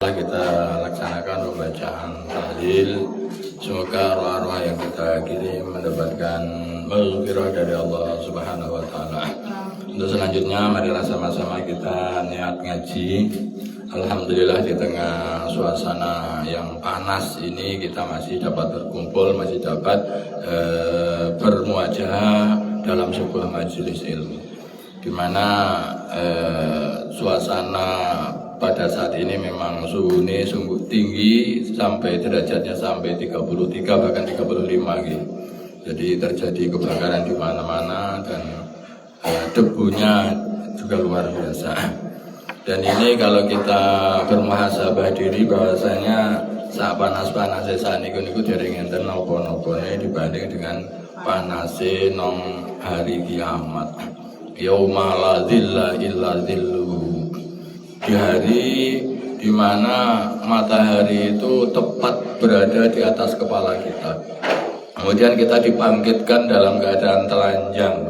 Kita laksanakan pembacaan tahlil. Semoga roh-roh yang kita kirim mendapatkan maghfirah dari Allah Subhanahu wa taala. Untuk selanjutnya marilah sama-sama kita niat ngaji. Alhamdulillah di tengah suasana yang panas ini kita masih dapat berkumpul, masih dapat bermuajah dalam sebuah majelis ilmu. Di mana suasana pada saat ini memang suhu ini sungguh tinggi, sampai derajatnya sampai 33 bahkan 35 gitu. Jadi terjadi kebakaran di mana-mana dan debunya juga luar biasa. Dan ini kalau kita bermuhasabah diri bahwasanya saat panas-panasnya saat niku dereng enten napa-napane dibanding dengan panase nong hari kiamat. Yauma la dzilla illa dzilluhu. Di hari di mana matahari itu tepat berada di atas kepala kita. Kemudian kita dibangkitkan dalam keadaan telanjang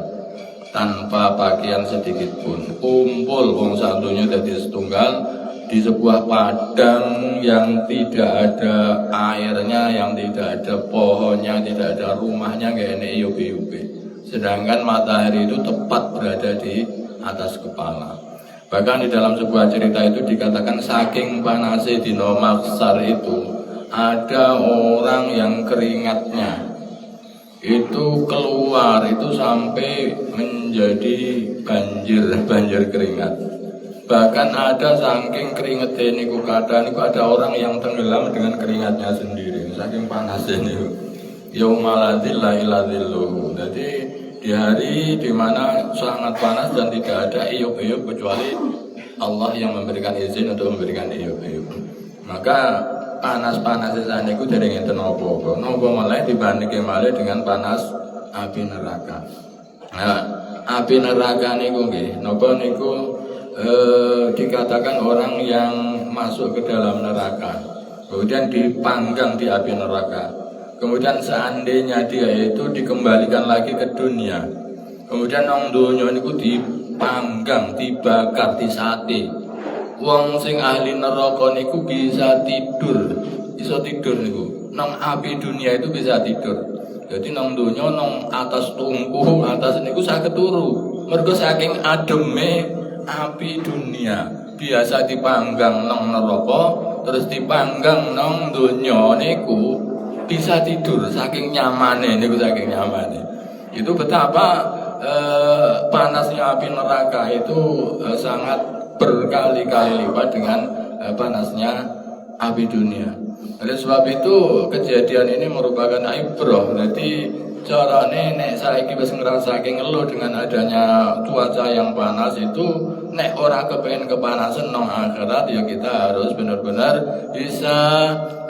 tanpa pakaian sedikit pun. Kumpul wong santunya jadi setunggal di sebuah padang yang tidak ada airnya, yang tidak ada pohonnya, tidak ada rumahnya, kayak ini iup-iup. Sedangkan matahari itu tepat berada di atas kepala. Bahkan di dalam sebuah cerita itu dikatakan saking panasnya di Mahsyar itu ada orang yang keringatnya itu keluar itu sampai menjadi banjir keringat. Bahkan ada saking keringatnya ini niku ada orang yang tenggelam dengan keringatnya sendiri. Saking panasnya ini. Yaumaladzilah iladilluhu. Jadi di hari di mana sangat panas dan tidak ada iup-iup kecuali Allah yang memberikan izin untuk memberikan iup-iup. Maka panas-panas saat itu dari ngenten nopo malah dibandingkan malah dengan panas api neraka. Nah, api neraka niku nggih, napa niku dikatakan orang yang masuk ke dalam neraka, kemudian dipanggang di api neraka. Kemudian seandainya dia itu dikembalikan lagi ke dunia, kemudian nang donya niku dipanggang, dibakar, disate. Wong sing ahli neraka niku bisa tidur niku. Nang api dunia itu bisa tidur. Jadi nang donya nang atas tungku, atas niku saged turu. Mergo saking ademe api dunia. Biasa dipanggang nang neraka, terus dipanggang nang donya niku bisa tidur saking nyamannya. Itu betapa panasnya api neraka itu sangat berkali-kali lipat dengan panasnya api dunia. Oleh sebab itu kejadian ini merupakan ibrah. Jadi carane nek saiki wis ngrasake ngeluh dengan adanya cuaca yang panas itu, nek ora kepengen kepanasan nang akhirat ya kita harus benar-benar bisa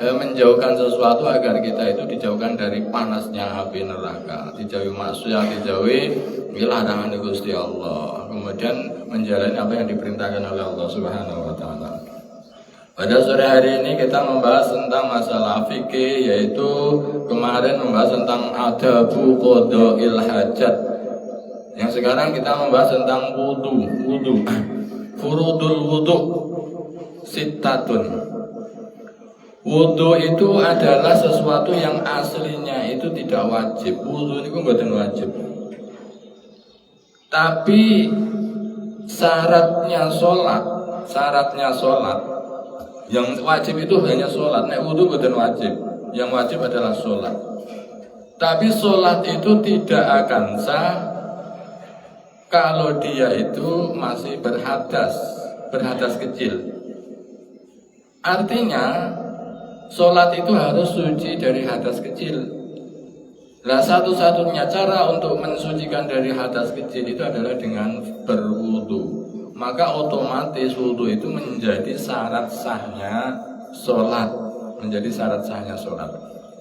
menjauhkan sesuatu agar kita itu dijauhkan dari panasnya api neraka, dijauhi maksiat, dijauhi larangan Gusti Allah, kemudian menjalani apa yang diperintahkan oleh Allah Subhanahu wa taala. Pada sore hari ini kita membahas tentang masalah fikih, yaitu kemarin membahas tentang adabu qada'il hajat. Yang sekarang kita membahas tentang wudu. Furudul wudu sittatun. Wudu itu adalah sesuatu yang aslinya itu tidak wajib. Wudu itu bukan wajib. Tapi syaratnya sholat. Yang wajib itu hanya sholat. Nek wudu bukan wajib. Yang wajib adalah sholat. Tapi sholat itu tidak akan sah kalau dia itu masih berhadas kecil. Artinya sholat itu harus suci dari hadas kecil. Nah, satu-satunya cara untuk mensucikan dari hadas kecil itu adalah dengan berwudu. Maka otomatis wudu itu menjadi syarat sahnya sholat.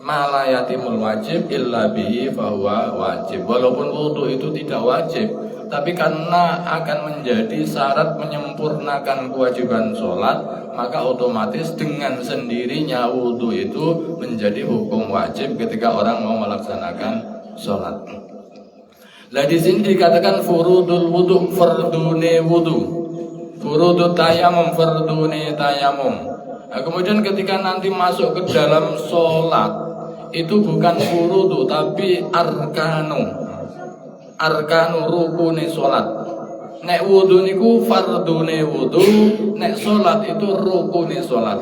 Malayatimul wajib illa bihi fahuwa wajib. Walaupun wudu itu tidak wajib, tapi karena akan menjadi syarat menyempurnakan kewajiban sholat, maka otomatis dengan sendirinya wudu itu menjadi hukum wajib ketika orang mau melaksanakan sholat. Lah di sini dikatakan furudul wudu, fardune wudu. Furudut tayamum, fardune tayamum. Nah, kemudian ketika nanti masuk ke dalam sholat, itu bukan furudu tapi arkanu. Arkanu rukune sholat. Nek wudu niku fardune wudu, nek sholat itu rukune sholat.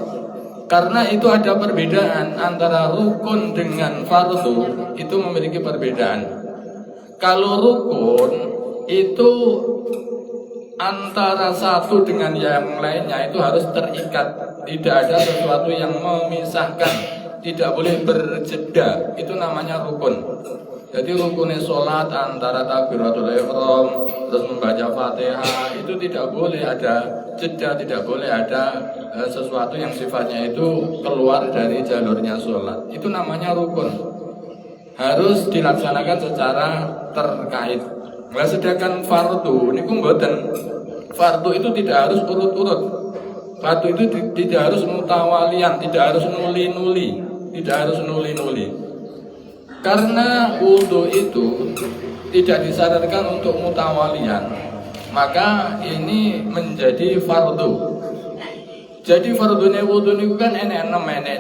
Karena itu ada perbedaan antara rukun dengan fardu, itu memiliki perbedaan. Kalau rukun itu antara satu dengan yang lainnya itu harus terikat, tidak ada sesuatu yang memisahkan, tidak boleh berjeda, itu namanya rukun. Jadi rukunnya sholat antara takbiratul ihram terus membaca Fatihah itu tidak boleh ada jeda, tidak boleh ada sesuatu yang sifatnya itu keluar dari jalurnya sholat. Itu namanya rukun. Harus dilaksanakan secara terkait. Nah, sedangkan fardu niku mboten. Fardu itu tidak harus urut-urut. Fardu itu tidak harus mutawalian, tidak harus nuli-nuli, tidak harus nuli-nuli. Karena wudu itu tidak disyaratkan untuk mutawalian, maka ini menjadi fardu. Jadi fardune wudu niku kan enek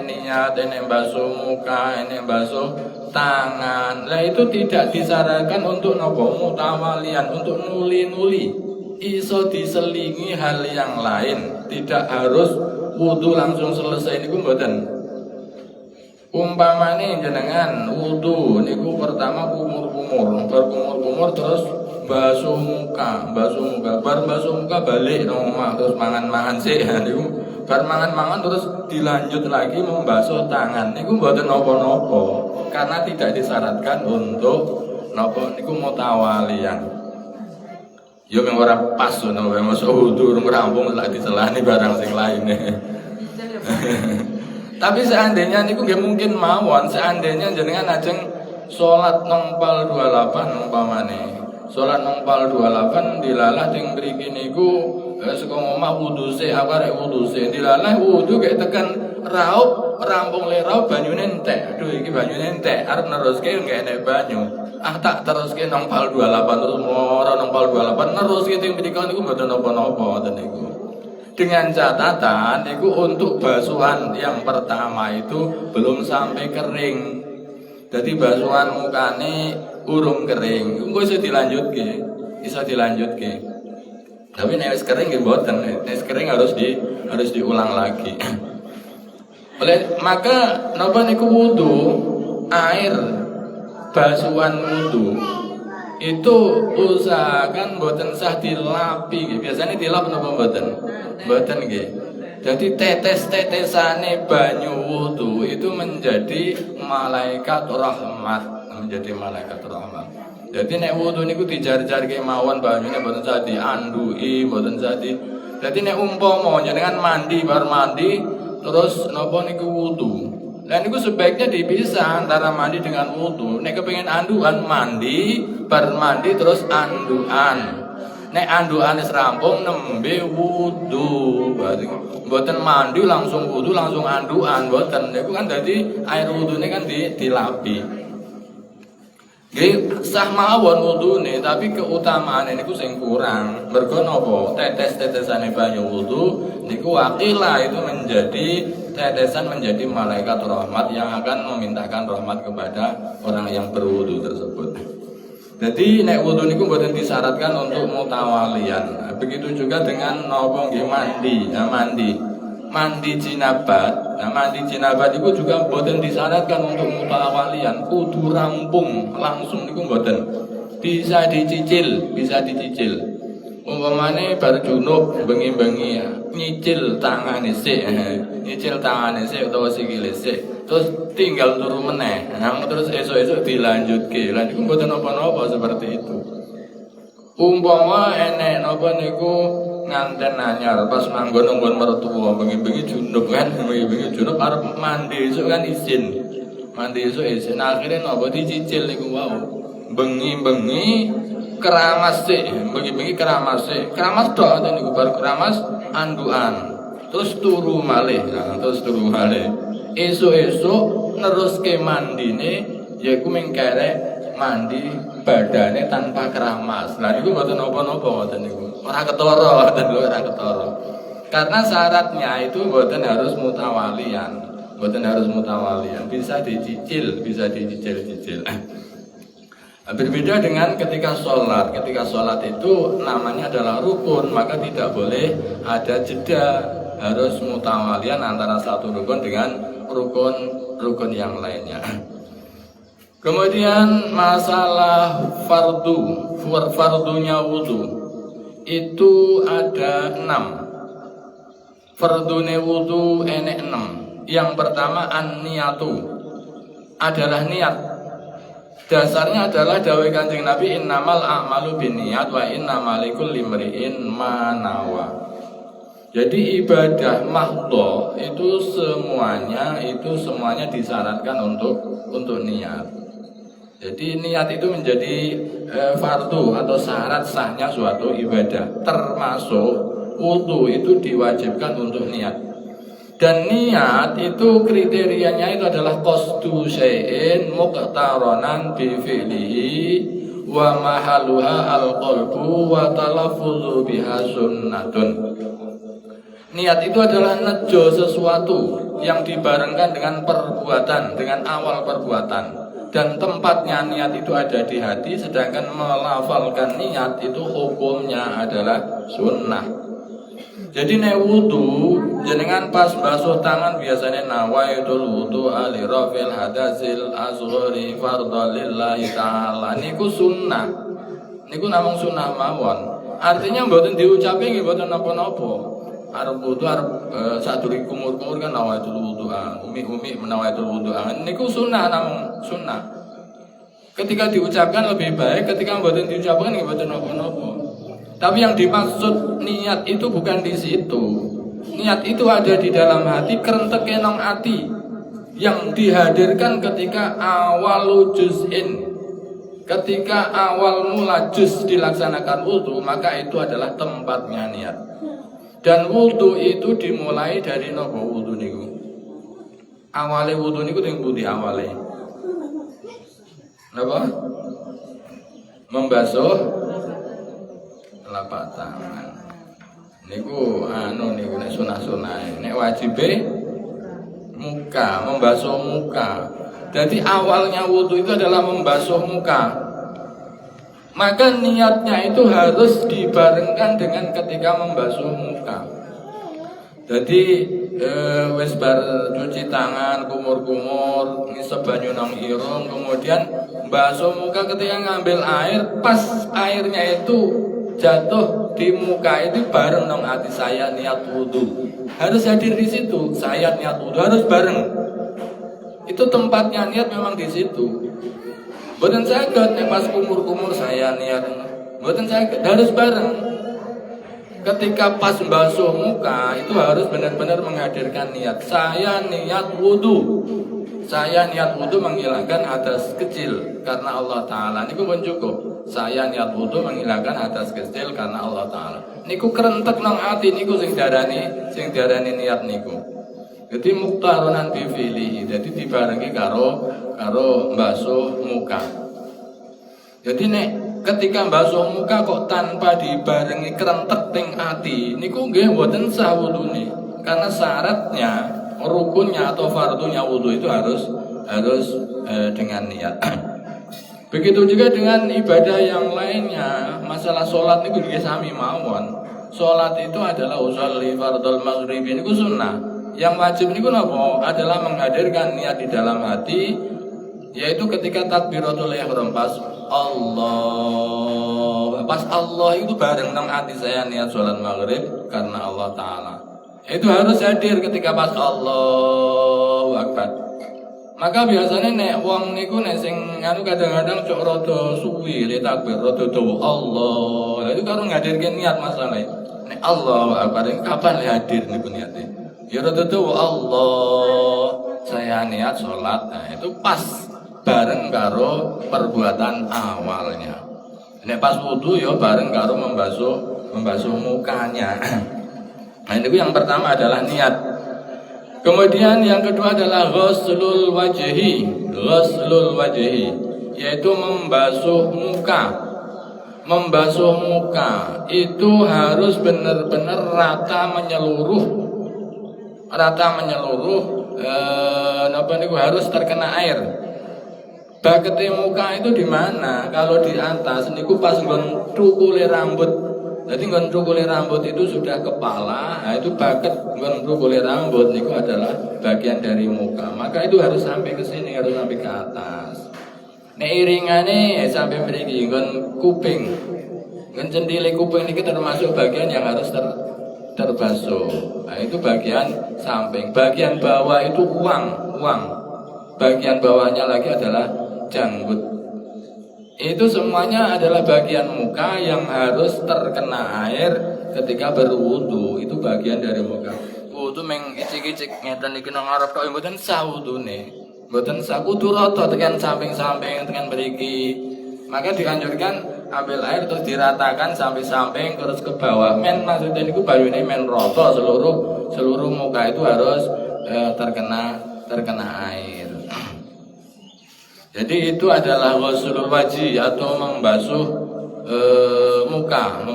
niat, enek basuh muka, enek basuh tangan. Lah itu tidak disyaratkan untuk nopo mutawalian, untuk nuli-nuli. Iso diselingi hal yang lain, tidak harus wudu langsung selesai niku mboten. Umpamane jenengan wudu niku pertama kumur-kumur terus basuh muka, bar basuh muka balik nang omah terus mangan-mangan sik niku bar mangan-mangan terus dilanjut lagi membasuh tangan niku mboten napa-napa karena tidak disyaratkan untuk napa niku mutawalian. Yo mung ora pas ngono wae mosok wudu urung rampung lagi dicelani barang sing lainnya. Tapi seandainya niku nggih mungkin mawon, seandainya jenengan ajeng salat nongpal 28 umpamane. Salat nongpal 28 dilalah teng mriki niku saka omah wudu sik, arek wudu sik dilalah wudu gek tekan raup rampung le raup banyune entek. Aduh iki banyune entek, arep neruske nggak enek banyu. Ah tak teruske nongpal 28 terus ora nongpal 28 neruske teng mriki niku mboten napa-napa ngoten niku. Dengan catatan itu untuk basuhan yang pertama itu belum sampai kering. Jadi basuhan mukane urung kering. Engko iso dilanjutke, Tapi nek wis kering nggih mboten. Nek kering harus diulang lagi. Oleh maka napa niku wudu, air basuhan wudu itu usahakan mboten sah dilapi. Biasanya dilap napa mboten? Mboten nggih. Jadi tetes-tetesane banyu wudu itu menjadi malaikat rahmat, Jadi nek wudu niku dijar-jar kemawon banyune mboten sah diandui, mboten sah di. Jadi nek umpama jenengan mandi bar mandi terus napa niku wudu. Dan itu sebaiknya dipisah antara mandi dengan wudu. Nek kepengin anduan mandi, bar mandi terus anduan. Nek anduan wis rampung nembe wudu. Berarti mboten mandi langsung wudu langsung anduan, mboten. Niku kan dadi air wudune kan dilapi. Nggih sah mawon wudune, tapi keutamaane niku sing kurang. Mergo napa? Tetes-tetesane banyu wudu niku wakilah itu menjadi tetesan menjadi malaikat rahmat yang akan memintakan rahmat kepada orang yang berwudu tersebut. Jadi nek wudu niku mboten disyaratkan untuk mutawalian. Begitu juga dengan napa nggih mandi. Mandi jinabat. Mandi jinabat itu juga mboten disyaratkan untuk mutawalian, kudu rampung langsung niku mboten. Bisa dicicil. Umpamane bar junub bengi-bengi nyicil tangane sik utawa sikile sik. Terus tinggal turu meneh. Terus esuk-esuk dilanjutke. Lah niku mboten napa-napa seperti itu. Umpama enek napa niku nganten anyar pas manggon-manggon mertua bengi-bengi junub kan, bengi-bengi junub arep mandi esuk kan izin. Mandi esuk izin. Akhire napa dicicil niku wau. Bengi-bengi keramas sik, bengi-bengi keramas sik. Keramas tok niku bar keramas anduan. Terus turu malih. Esuk-esuk neruske mandine yaiku mengkerek mandi badane tanpa keramas. Lah niku mboten napa-napa ngoten niku. Ora ketara, ora ketara. Karena syaratnya itu mboten harus mutawalian. Mboten harus mutawalian, bisa dicicil. Berbeda dengan ketika sholat. Ketika sholat itu namanya adalah rukun, maka tidak boleh ada jeda, harus mutawalian antara satu rukun dengan rukun yang lainnya. Kemudian masalah fardunya wudu itu ada 6. Fardune wudu enek 6. Yang pertama an-niyatu, adalah niat. Dasarnya adalah dawuh Kanjeng Nabi, innamal a'malu binniyat wa innamal likulli imri'in ma nawa. Jadi ibadah mahdhah itu semuanya disyaratkan untuk niat. Jadi niat itu menjadi fardu atau syarat sahnya suatu ibadah. Termasuk wudu itu diwajibkan untuk niat. Dan niat itu kriterianya itu adalah qasdu syai'in muqtaranan bi fi'lihi wa mahaluha al-qalbu wa talaffuzu biha sunnatun. Niat itu adalah nejo sesuatu yang dibarengkan dengan perbuatan, dengan awal perbuatan. Dan tempatnya niat itu ada di hati, sedangkan melafalkan niat itu hukumnya adalah sunnah. Jadi nek wudu jenengan pas basuh tangan biasanya nawaitul wudu ali rafil hadasil asghari fardhu lillahi ta'ala. Niku sunnah. Niku namung sunnah mawon. Artinya mboten diucapi nggih mboten napa-napa. Arep wudu arep sadurunge kumur-kumur kan nawaitul wudu. Umi menawaitul wudu. Niku sunnah, namung sunnah. Ketika diucapkan lebih baik, ketika mboten diucapkan nggih mboten napa-napa. Tapi yang dimaksud niat itu bukan di situ. Niat itu ada di dalam hati, kerentek enong hati, yang dihadirkan ketika awal juz'in. Ketika awal mula juz dilaksanakan wudu, maka itu adalah tempatnya niat. Dan wudu itu dimulai dari nopo wudu niku. Awale wudu niku teng pundi awale? Napa? Membasuh telapak tangan. Niku niku nek sunah-sunah. Nek wajibe muka, membasuh muka. Jadi awalnya wudu itu adalah membasuh muka. Maka niatnya itu harus dibarengkan dengan ketika membasuh muka. Jadi wis bar cuci tangan, kumur-kumur, ngisep banyu nang irung, kemudian basuh muka ketika ngambil air, pas airnya itu jatuh di muka itu bareng nang hati saya niat wudu. Harus hadir di situ, saya niat wudu harus bareng. Itu tempatnya niat memang di situ. Mboten saged nek pas kumur-kumur saya niat. Mboten saged, harus bareng. Ketika pas basuh muka itu harus benar-benar menghadirkan niat. Saya niat wudu. Saya niat wudu menghilangkan hadas kecil karena Allah Ta'ala. Niku pun cukup. Saya niat wudu menghilangkan hadas kecil karena Allah Ta'ala. Niku kerentek nang ati niku sing diarani niat niku. Jadi muqtaronan bi fi'lihi. Jadi dibarengi karo basuh muka. Jadi nek ketika basuh muka kok tanpa dibarengi kerentek teng ati, niku nggih mboten sah wudune. Karena syaratnya, rukunnya atau fardunya wudu itu harus dengan niat. Begitu juga dengan ibadah yang lainnya. Masalah sholat niku nggih sami mawon. Sholat itu adalah usolli fardhul maghrib niku sunnah. Yang wajib niku napa? Adalah menghadirkan niat di dalam hati, yaitu ketika takbiratul ihram pas Allah itu bareng nang hati saya niat sholat maghrib karena Allah Ta'ala. Itu harus hadir ketika pas Allahu Akbar. Maka biasanya nek wong niku nek sing kadang-kadang cok rada suwi le takbir rada dawa Allah. Itu karo ngadirke niat masalah. Nek Allahu Akbar kapan le hadir niku niate? Ya rada dawa Allah. Saya niat sholat. Nah, itu pas bareng karo perbuatan awalnya. Nek pas wudu ya bareng karo membasuh mukanya. Nah, itu yang pertama adalah niat. Kemudian yang kedua adalah ghuslul wajhi, yaitu membasuh muka. membasuh muka itu harus benar-benar rata menyeluruh, harus terkena air. Bakete muka itu di mana? Kalau di atas niku pas nggon cukule rambut. Jadi nggon cukule rambut itu sudah kepala, nah itu baket nggon cukule rambut niku adalah bagian dari muka. Maka itu harus sampai ke sini, harus sampai ke atas. Nek iringane sampai mriki nggon kuping. Nggon cendile kuping niki termasuk bagian yang harus terbasuh. Nah, itu bagian samping. Bagian bawah itu uang. Bagian bawahnya lagi adalah janggut. Itu semuanya adalah bagian muka yang harus terkena air ketika berwudu. Itu bagian dari muka. Wudu meng icik-icik ngeten iki nang ngarep tok mboten sah wudune. Mboten sah kudu rata tekan samping-samping tekan mriki. Maka dianjurkan ambil air terus diratakan sampai samping terus ke bawah. Men maksudnya niku banyune men rata seluruh muka itu harus terkena air. Jadi itu adalah ghuslul wajhi atau membasuh muka.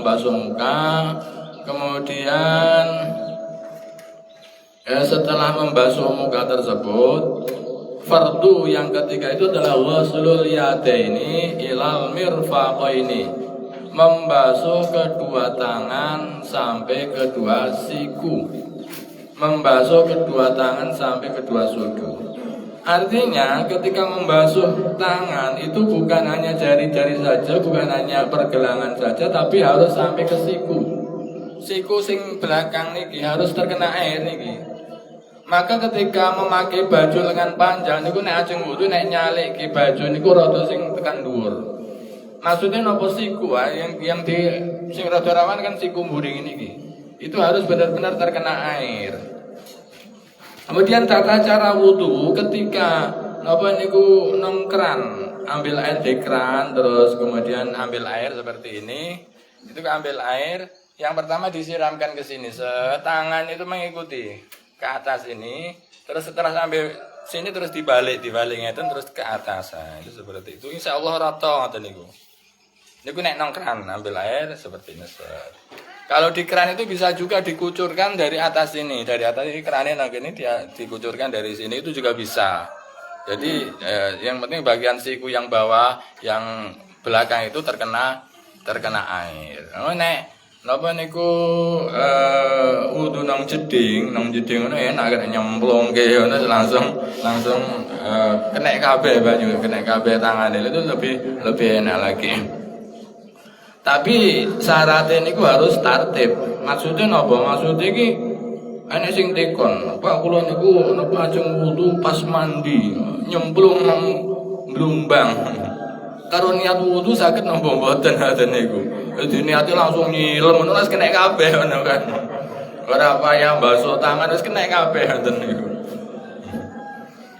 Kemudian setelah membasuh muka tersebut, fardu yang ketiga itu adalah ghuslul yadaini ilal mirfaqaini, membasuh kedua tangan sampai kedua siku. Membasuh kedua tangan sampai kedua suku. Artinya ketika membasuh tangan itu bukan hanya jari-jari saja, bukan hanya pergelangan saja, tapi harus sampai ke siku. Siku sing belakang niki harus terkena air niki. Maka ketika memakai baju lengan panjang niku nek ajeng wudu nek nyalike baju niku rada sing tekan dhuwur. Maksudnya napa siku yang di sing rada rawan kan siku mburing niki. Itu harus benar-benar terkena air. Kemudian tata cara wudu ketika nang keran, ambil air di keran terus kemudian ambil air seperti ini. Itu ambil air, yang pertama disiramkan ke sini, tangan itu mengikuti ke atas ini, terus setelah sampai sini terus dibaliknya itu terus ke atas. Nah, itu seperti itu. Insyaallah rata ngoten niku. Niku nek nang keran ambil air seperti ini. Kalau di keran itu bisa juga dikucurkan dari atas ini, dari atas ini kerannya nah gini dia dikucurkan dari sini itu juga bisa. Jadi yang penting bagian siku yang bawah, yang belakang itu terkena air. Oh nek napa niku wudu nang jeding ngono enak kan nyemplungke ngono langsung kena kabeh banyu, kena kabeh tangane itu lebih enak lagi. Tapi syaratnya niku harus tertib. Maksudnya napa? Maksudnya iki ana sing tekon. Pak kula niku napa ajeng wudu pas mandi nyemplung nang blumbang. Karo niat wudu saged napa mboten ngoten niku. Dadi niate langsung nyilem ngono wis kena kabeh ngono kan. Ora payah basuh tangan wis kena kabeh ngoten niku.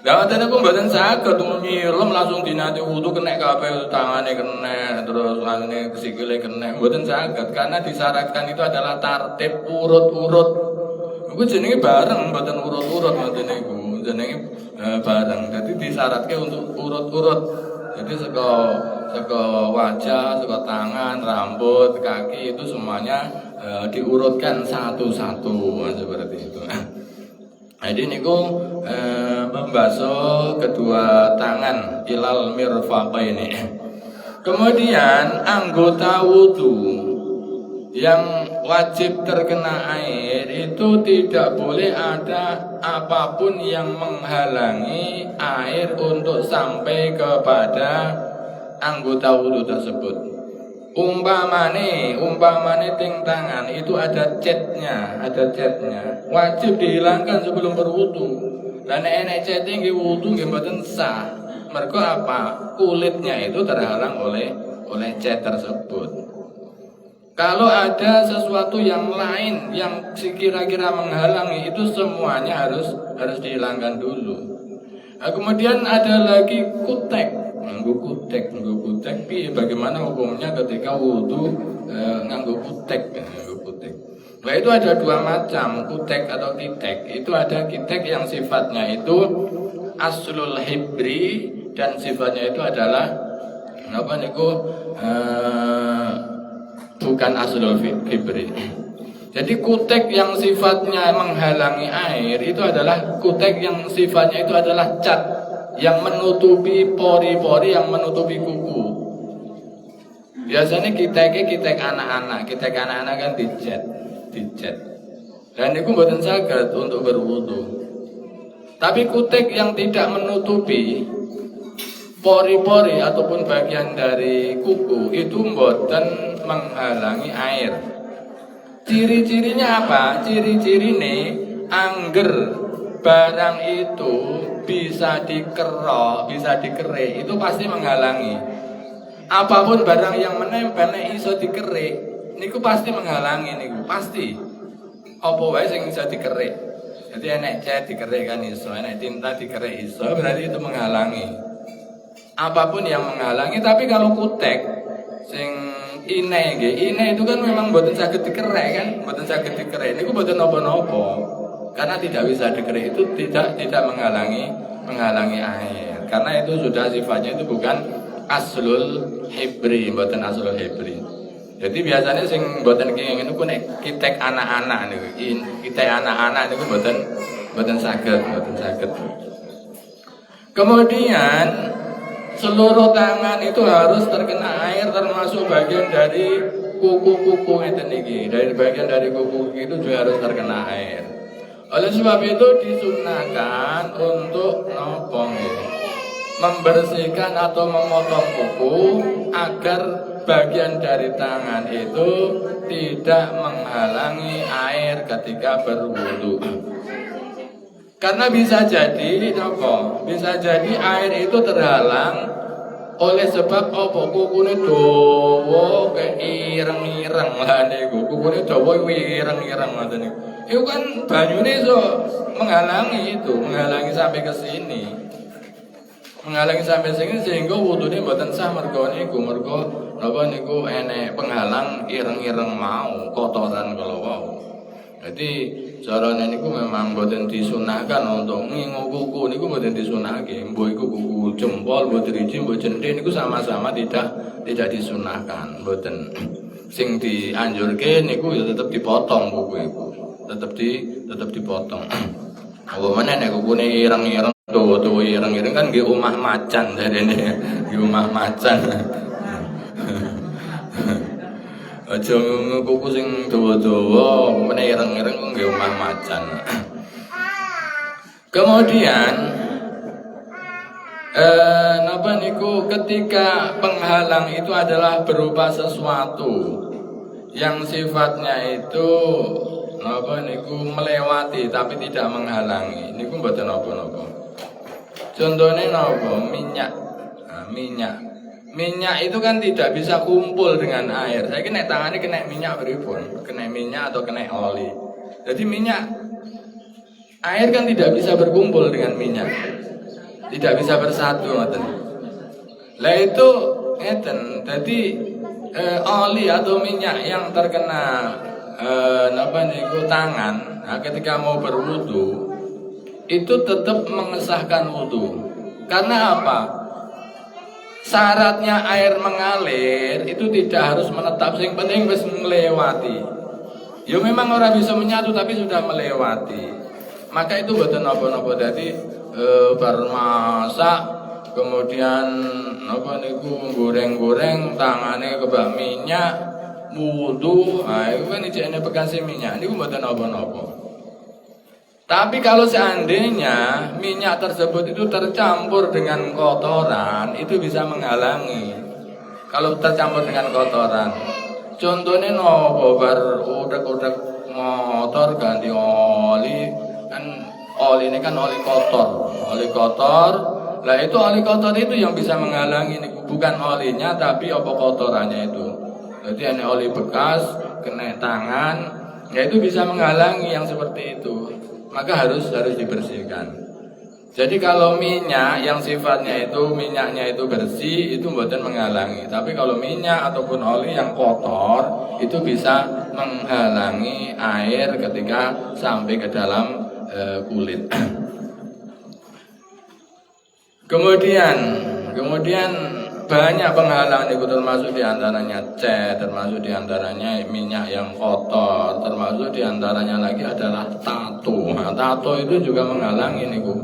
Lah ngoten niku mboten saged nyilem langsung dinate wudu kena kabeh tangane kena terus lane sikile kena mboten saged karena disyaratkan itu adalah tertib urut-urut. Iku jenenge bareng mboten urut-urut ngoten niku. Jenenge bareng. Jadi disyaratkan untuk urut-urut. Jadi saka wajah, saka tangan, rambut, kaki itu semuanya diurutkan satu-satu seperti itu. Jadi niku membasuh kedua tangan ilal mirfaqaini. Kemudian anggota wudu yang wajib terkena air itu tidak boleh ada apapun yang menghalangi air untuk sampai kepada anggota wudu tersebut. Umpamane ting tangan itu ada catnya, wajib dihilangkan sebelum berwudu. Dan enek cat nggih wudu nggih mboten sah. Mergo apa? Kulitnya itu terhalang oleh cat tersebut. Kalau ada sesuatu yang lain yang kira-kira menghalangi itu semuanya harus dihilangkan dulu. Nah, kemudian ada lagi kutek. Nganggo kutek piye bagaimana hukumnya ketika wudu nganggo kutek. Nah itu ada dua macam kutek atau kitek. Itu ada kitek yang sifatnya itu aslul hibri dan sifatnya itu adalah bukan aslul hibri. Jadi kutek yang sifatnya menghalangi air itu adalah kutek yang sifatnya itu adalah cat yang menutupi pori-pori, yang menutupi kuku. Biasanya kitek anak-anak kan dicat. Dan itu mboten saged untuk berwudu. Tapi kutek yang tidak menutupi pori-pori ataupun bagian dari kuku itu mboten menghalangi air. Ciri-cirinya apa? Ciri-cirine angger barang itu bisa dikerok, bisa dikerik, itu pasti menghalangi. Apapun barang yang menempel nek iso dikerik, niku pasti menghalangi niku, pasti. Apa wae sing iso dikerik. Jadi enek cat dikerik kan iso, enek tinta dikerik iso, berarti itu menghalangi. Apapun yang menghalangi, tapi kalau kutek sing ine itu kan memang mboten saged dikerek kan, mboten saged dikerek. Niku mboten napa-napa. Karena tidak bisa dikerek itu tidak menghalangi air. Karena itu sudah sifatnya itu bukan aslul hibri, mboten aslul hibri. Jadi biasanya sing mboten kenging niku nek kitek anak-anak niku. Kitek anak-anak niku mboten saged. Kemudian seluruh tangan itu harus terkena air, termasuk bagian dari kuku-kuku itu niki. Dari bagian dari kuku itu juga harus terkena air. Oleh sebab itu disunahkan untuk membersihkan atau memotong kuku agar bagian dari tangan itu tidak menghalangi air ketika berwudu. Karena bisa jadi bisa jadi air itu terhalang oleh sebab kukune dawa kayak ireng-ireng lah niku. Kukune dawa ireng-ireng ngoten niku. Itu kan banyune iso menghalangi sampai ke sini. Menghalangi sampai sini sehingga wudune mboten sah mergo niku enek penghalang ireng-ireng mau, kotoran kalau wau. Jadi carane niku memang mboten disunahkan untuk ngingu kuku niku mboten disunahke. Mbok iku kuku jempol, mbok driji, mbok jenthik niku sama-sama tidak disunahkan, mboten. Sing dianjurke niku ya tetep dipotong kuku iku. Tetep dipotong. Apa meneh nek kukune ireng-ireng, dawa-dawa ireng-ireng kan nggih omah macan jarene. Nggih omah macan. Aja kuku sing dawa-dawa, meneh ireng-ireng nggih omah macan. Kemudian napa niku ketika penghalang itu adalah berupa sesuatu yang sifatnya itu napa niku melewati tapi tidak menghalangi. Niku mboten napa-napa. Contohnya napa? Minyak itu kan tidak bisa kumpul dengan air. Saya kena tangannya kena minyak beripun, kena minyak atau kena oli. Jadi air kan tidak bisa berkumpul dengan minyak, tidak bisa bersatu, ngoten. Lah itu ngeten. Jadi oli atau minyak yang terkena tangan, nah, ketika mau berwudu itu tetap mengesahkan wudu. Karena apa? Syaratnya air mengalir itu tidak harus menetap, yang penting wis melewati. Ya memang orang bisa menyatu tapi sudah melewati. Maka itu mboten napa-napa. Dadi bar masak kemudian goreng-goreng tangane kebak minyak wudu, nah itu kan ijene bekas minyak niku mboten napa-napa. Tapi kalau seandainya minyak tersebut itu tercampur dengan kotoran, itu bisa menghalangi. Kalau tercampur dengan kotoran, contohnya bar udak-udak motor ganti oli, kan oli ini kan oli kotor. Lah itu oli kotor itu yang bisa menghalangi, bukan olinya tapi kotorannya itu. Jadi ada oli bekas kena tangan, ya itu bisa menghalangi yang seperti itu. Maka harus dibersihkan. Jadi kalau minyak yang sifatnya itu minyaknya itu bersih, itu mboten menghalangi. Tapi kalau minyak ataupun oli yang kotor itu bisa menghalangi air ketika sampai ke dalam kulit. Kemudian banyak penghalang itu, termasuk diantaranya cat, termasuk diantaranya minyak yang kotor, termasuk diantaranya lagi adalah tato. Nah, tato itu juga menghalangi niku.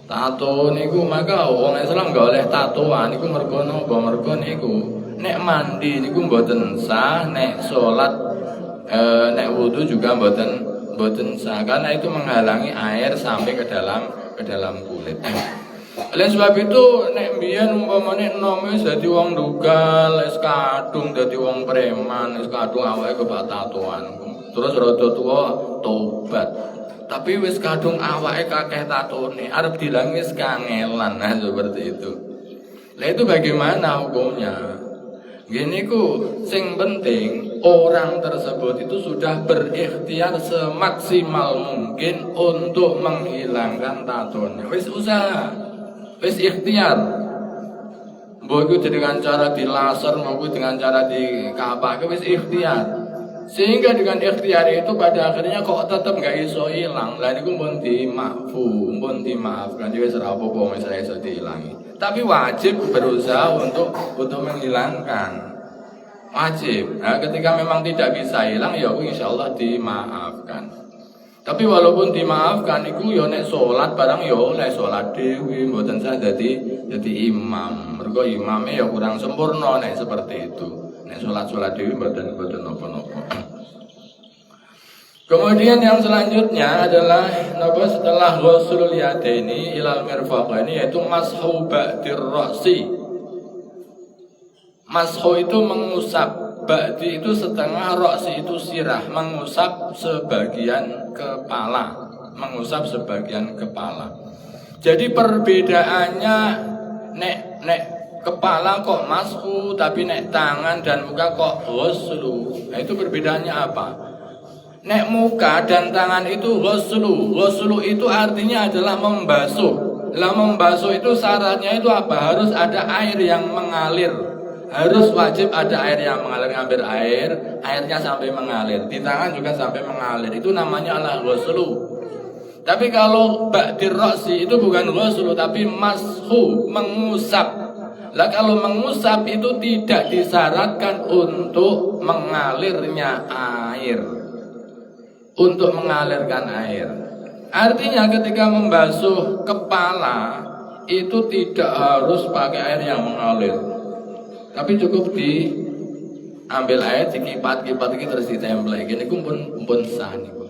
Tato niku maka wong Islam gak oleh tatoan niku mergo napa? Mergo niku nek mandi niku mboten sah, nek salat nek wudu juga mboten sah karena itu menghalangi air sampai ke dalam kulit. Oleh sebab itu nek mbiyen umpamane enom wis dadi wong dugal, wis kadung dadi wong preman, wis kadung awake kebak tatoan. Terus rada tuwa tobat. Tapi wis kadung awake kakeh tatone, arep dilangi wis kangelan. Nah, seperti itu. Lah itu bagaimana hukumnya? Gini ku sing penting orang tersebut itu sudah berikhtiar semaksimal mungkin untuk menghilangkan tatonya. Wis usaha. Wis ikhtiar. Mbok iku dengan cara dilaser maupun dengan cara dikapake wis ikhtiar. Sehingga dengan ikhtiar itu pada akhirnya kok tetap gak iso hilang. Lah niku pun dimaafkan. Wis ora apa-apa wis iso diilangi. Tapi wajib berusaha untuk menghilangkan. Wajib. Nah, ketika memang tidak bisa hilang ya insyaallah dimaafkan. Tapi walaupun dimaafkan iku ya nek salat barang ya oleh salat dhewe mboten sah dadi imam. Mergo imame ya kurang sempurna nek seperti itu. Nek salat dhewe mboten napa-napa. Kemudian yang selanjutnya adalah setelah ghuslul yadaini ilal mirfaqaini yaitu mashu ba'dir ra'si. Mashu itu mengusap. Ba'di itu setengah, roksi itu sirah, mengusap sebagian kepala, Jadi perbedaannya nek kepala kok mashu, tapi nek tangan dan muka kok ghuslu. Nah, itu perbedaannya apa? Nek muka dan tangan itu ghuslu itu artinya adalah membasuh. Lah membasuh itu syaratnya itu apa? Harus ada air yang mengalir. Harus wajib ada air yang mengalir, ngambil airnya sampai mengalir. Di tangan juga sampai mengalir. Itu namanya adalah ghuslu. Tapi kalau ba'dir ra'si itu bukan ghuslu tapi mashu, mengusap. Lah kalau mengusap itu tidak disyaratkan untuk mengalirnya air. Untuk mengalirkan air. Artinya ketika membasuh kepala itu tidak harus pakai air yang mengalir. Tapi cukup diambil air, dikipat-kipat iki terus ditempel. Iki niku pun sah niku.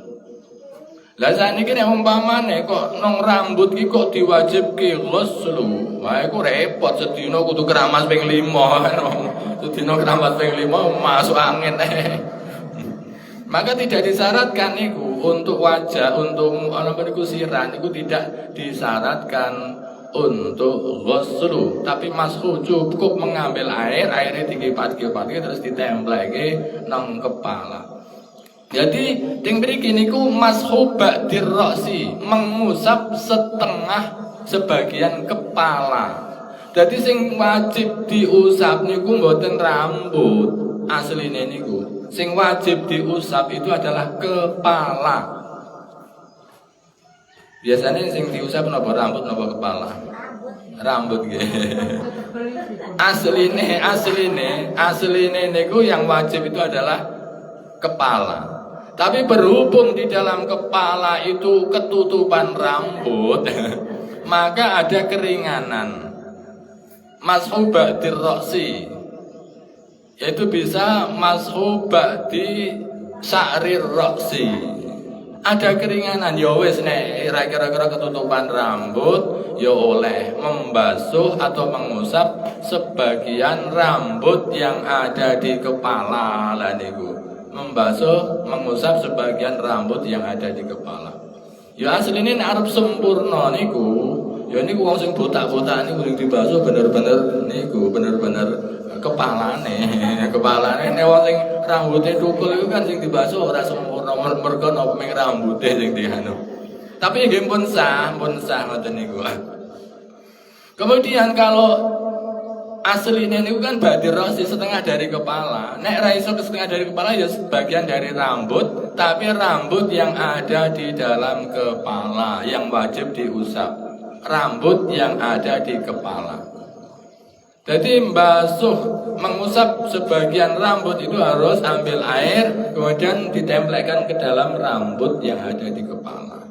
Lah saniki nek umpamane kok nang rambut iki kok diwajibke ghuslu. Wah iku repot sedina kudu keramas ping 5. Sedina keramas ping 5 masuk angin. Maka tidak disyaratkan niku untuk wajah, untuk niku sirah niku tidak disyaratkan untuk ghuslu, tapi mashu cukup mengambil airnya dikipat-kipat terus ditempelke nang kepala. Jadi ting mriki niku mashu ba'dir ra'si, mengusap sebagian kepala. Jadi sing wajib diusap niku mboten rambut, asline niku. Sing wajib diusap itu adalah kepala. Biasanya sing diusap napa rambut napa kepala? Rambut nggih. Asline niku yang wajib itu adalah kepala. Tapi berhubung di dalam kepala itu ketutupan rambut, maka ada keringanan. Mashu ba'dir ra'si. Yaitu bisa mashu ba'di sya'rir ra'si. Ada keringanan ya wis nek kira-kira ketutupan rambut ya oleh membasuh atau mengusap sebagian rambut yang ada di kepala lah niku. Membasuh, mengusap sebagian rambut yang ada di kepala. Ya asline nek arep sempurna niku, ya niku wong sing botak-botak niku sing dibasuh bener-bener niku, bener-bener kepalane nek wong sing rambuté tukul iku kan sing dibasuh ora sempurna mergo napa ming rambuté sing dianu. Tapi nggih pun sah ngoten niku. Kemudian kalau aslinya niku kan ba'dir ra'si setengah dari kepala. Nek ra iso setengah dari kepala ya sebagian dari rambut, tapi rambut yang ada di dalam kepala yang wajib diusap. Rambut yang ada di kepala. Jadi basuh, mengusap sebagian rambut itu harus ambil air, kemudian ditempelkan ke dalam rambut yang ada di kepala.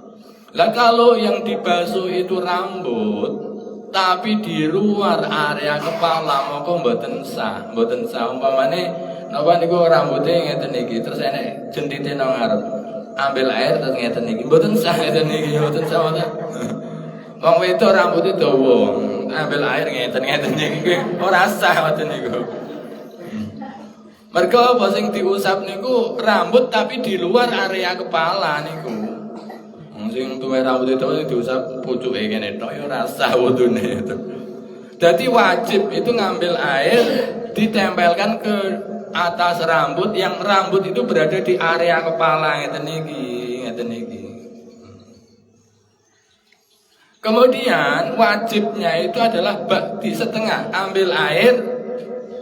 Lah kalau yang dibasuh itu rambut, tapi di luar area kepala, maka mboten sah umpamane napa niku rambutnya ngeten iki, terus enek jentite nang ngarep. Ambil air terus ngeten iki, mboten sah ngeten iki, mboten sah. Wong wedok rambutnya dawa, ambil air ngeten iki ora sah ngoten niku. Mergo apa sing diusap niku rambut tapi di luar area kepala niku. Sing tuwe rambut itu diusap pucuke kene tok ya ora sah wudune itu. Dadi wajib itu ngambil air ditempelkan ke atas rambut yang rambut itu berada di area kepala ngeten iki. Kemudian wajibnya itu adalah di setengah, ambil air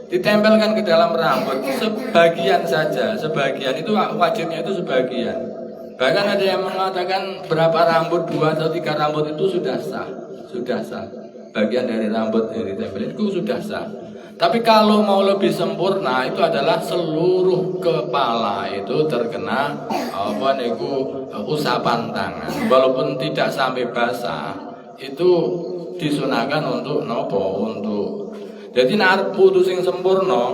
ditempelkan ke dalam rambut sebagian saja, sebagian itu wajibnya itu sebagian. Bahkan ada yang mengatakan berapa rambut, 2 atau 3 rambut itu sudah sah. Bagian dari rambut yang ditempelin itu sudah sah. Tapi kalau mau lebih sempurna itu adalah seluruh kepala itu terkena usapan tangan, walaupun tidak sampai basah. Itu disunahkan untuk nopo, untuk jadi narep putus yang sempurna,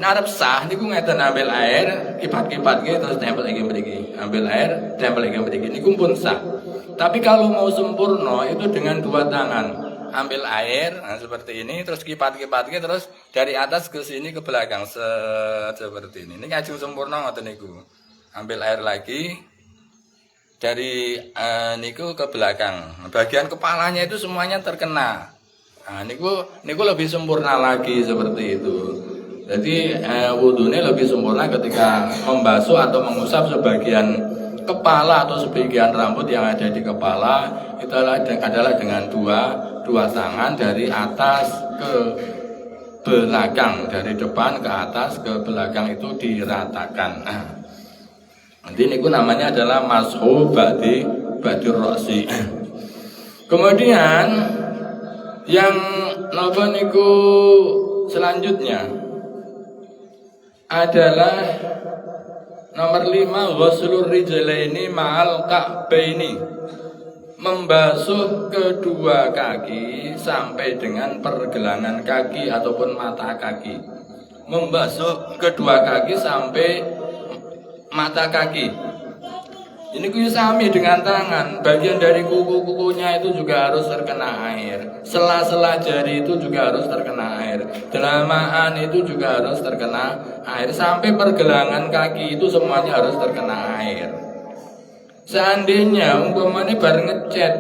narep sah niku ngeten ambil air kipat-kipat gitu terus tempel lagi mriki, ambil air tempel lagi mriki niku pun sah. Tapi kalau mau sempurna itu dengan 2 tangan, ambil air seperti ini terus kipat-kipat gitu terus dari atas ke sini ke belakang seperti ini. Ini ngajeng sempurna ngoten niku. Ambil air lagi dari niku ke belakang, bagian kepalanya itu semuanya terkena. Nah, niku lebih sempurna lagi seperti itu. Jadi wudhunya lebih sempurna ketika membasuh atau mengusap sebagian kepala atau sebagian rambut yang ada di kepala itu adalah dengan dua tangan dari atas ke belakang, dari depan ke atas ke belakang itu diratakan. Nanti niku namanya adalah mashu badir roksi. Kemudian yang napa niku selanjutnya adalah nomor 5 ghuslur rijlaini ma'al ka'baini, membasuh kedua kaki sampai dengan pergelangan kaki ataupun mata kaki. Membasuh kedua kaki sampai mata kaki. Ini kuwi sami dengan tangan. Bagian dari kuku-kukunya itu juga harus terkena air. Sela-sela jari itu juga harus terkena air. Delamaan itu juga harus terkena air. Sampai pergelangan kaki itu semuanya harus terkena air. Seandainya umpamane bar ngecet,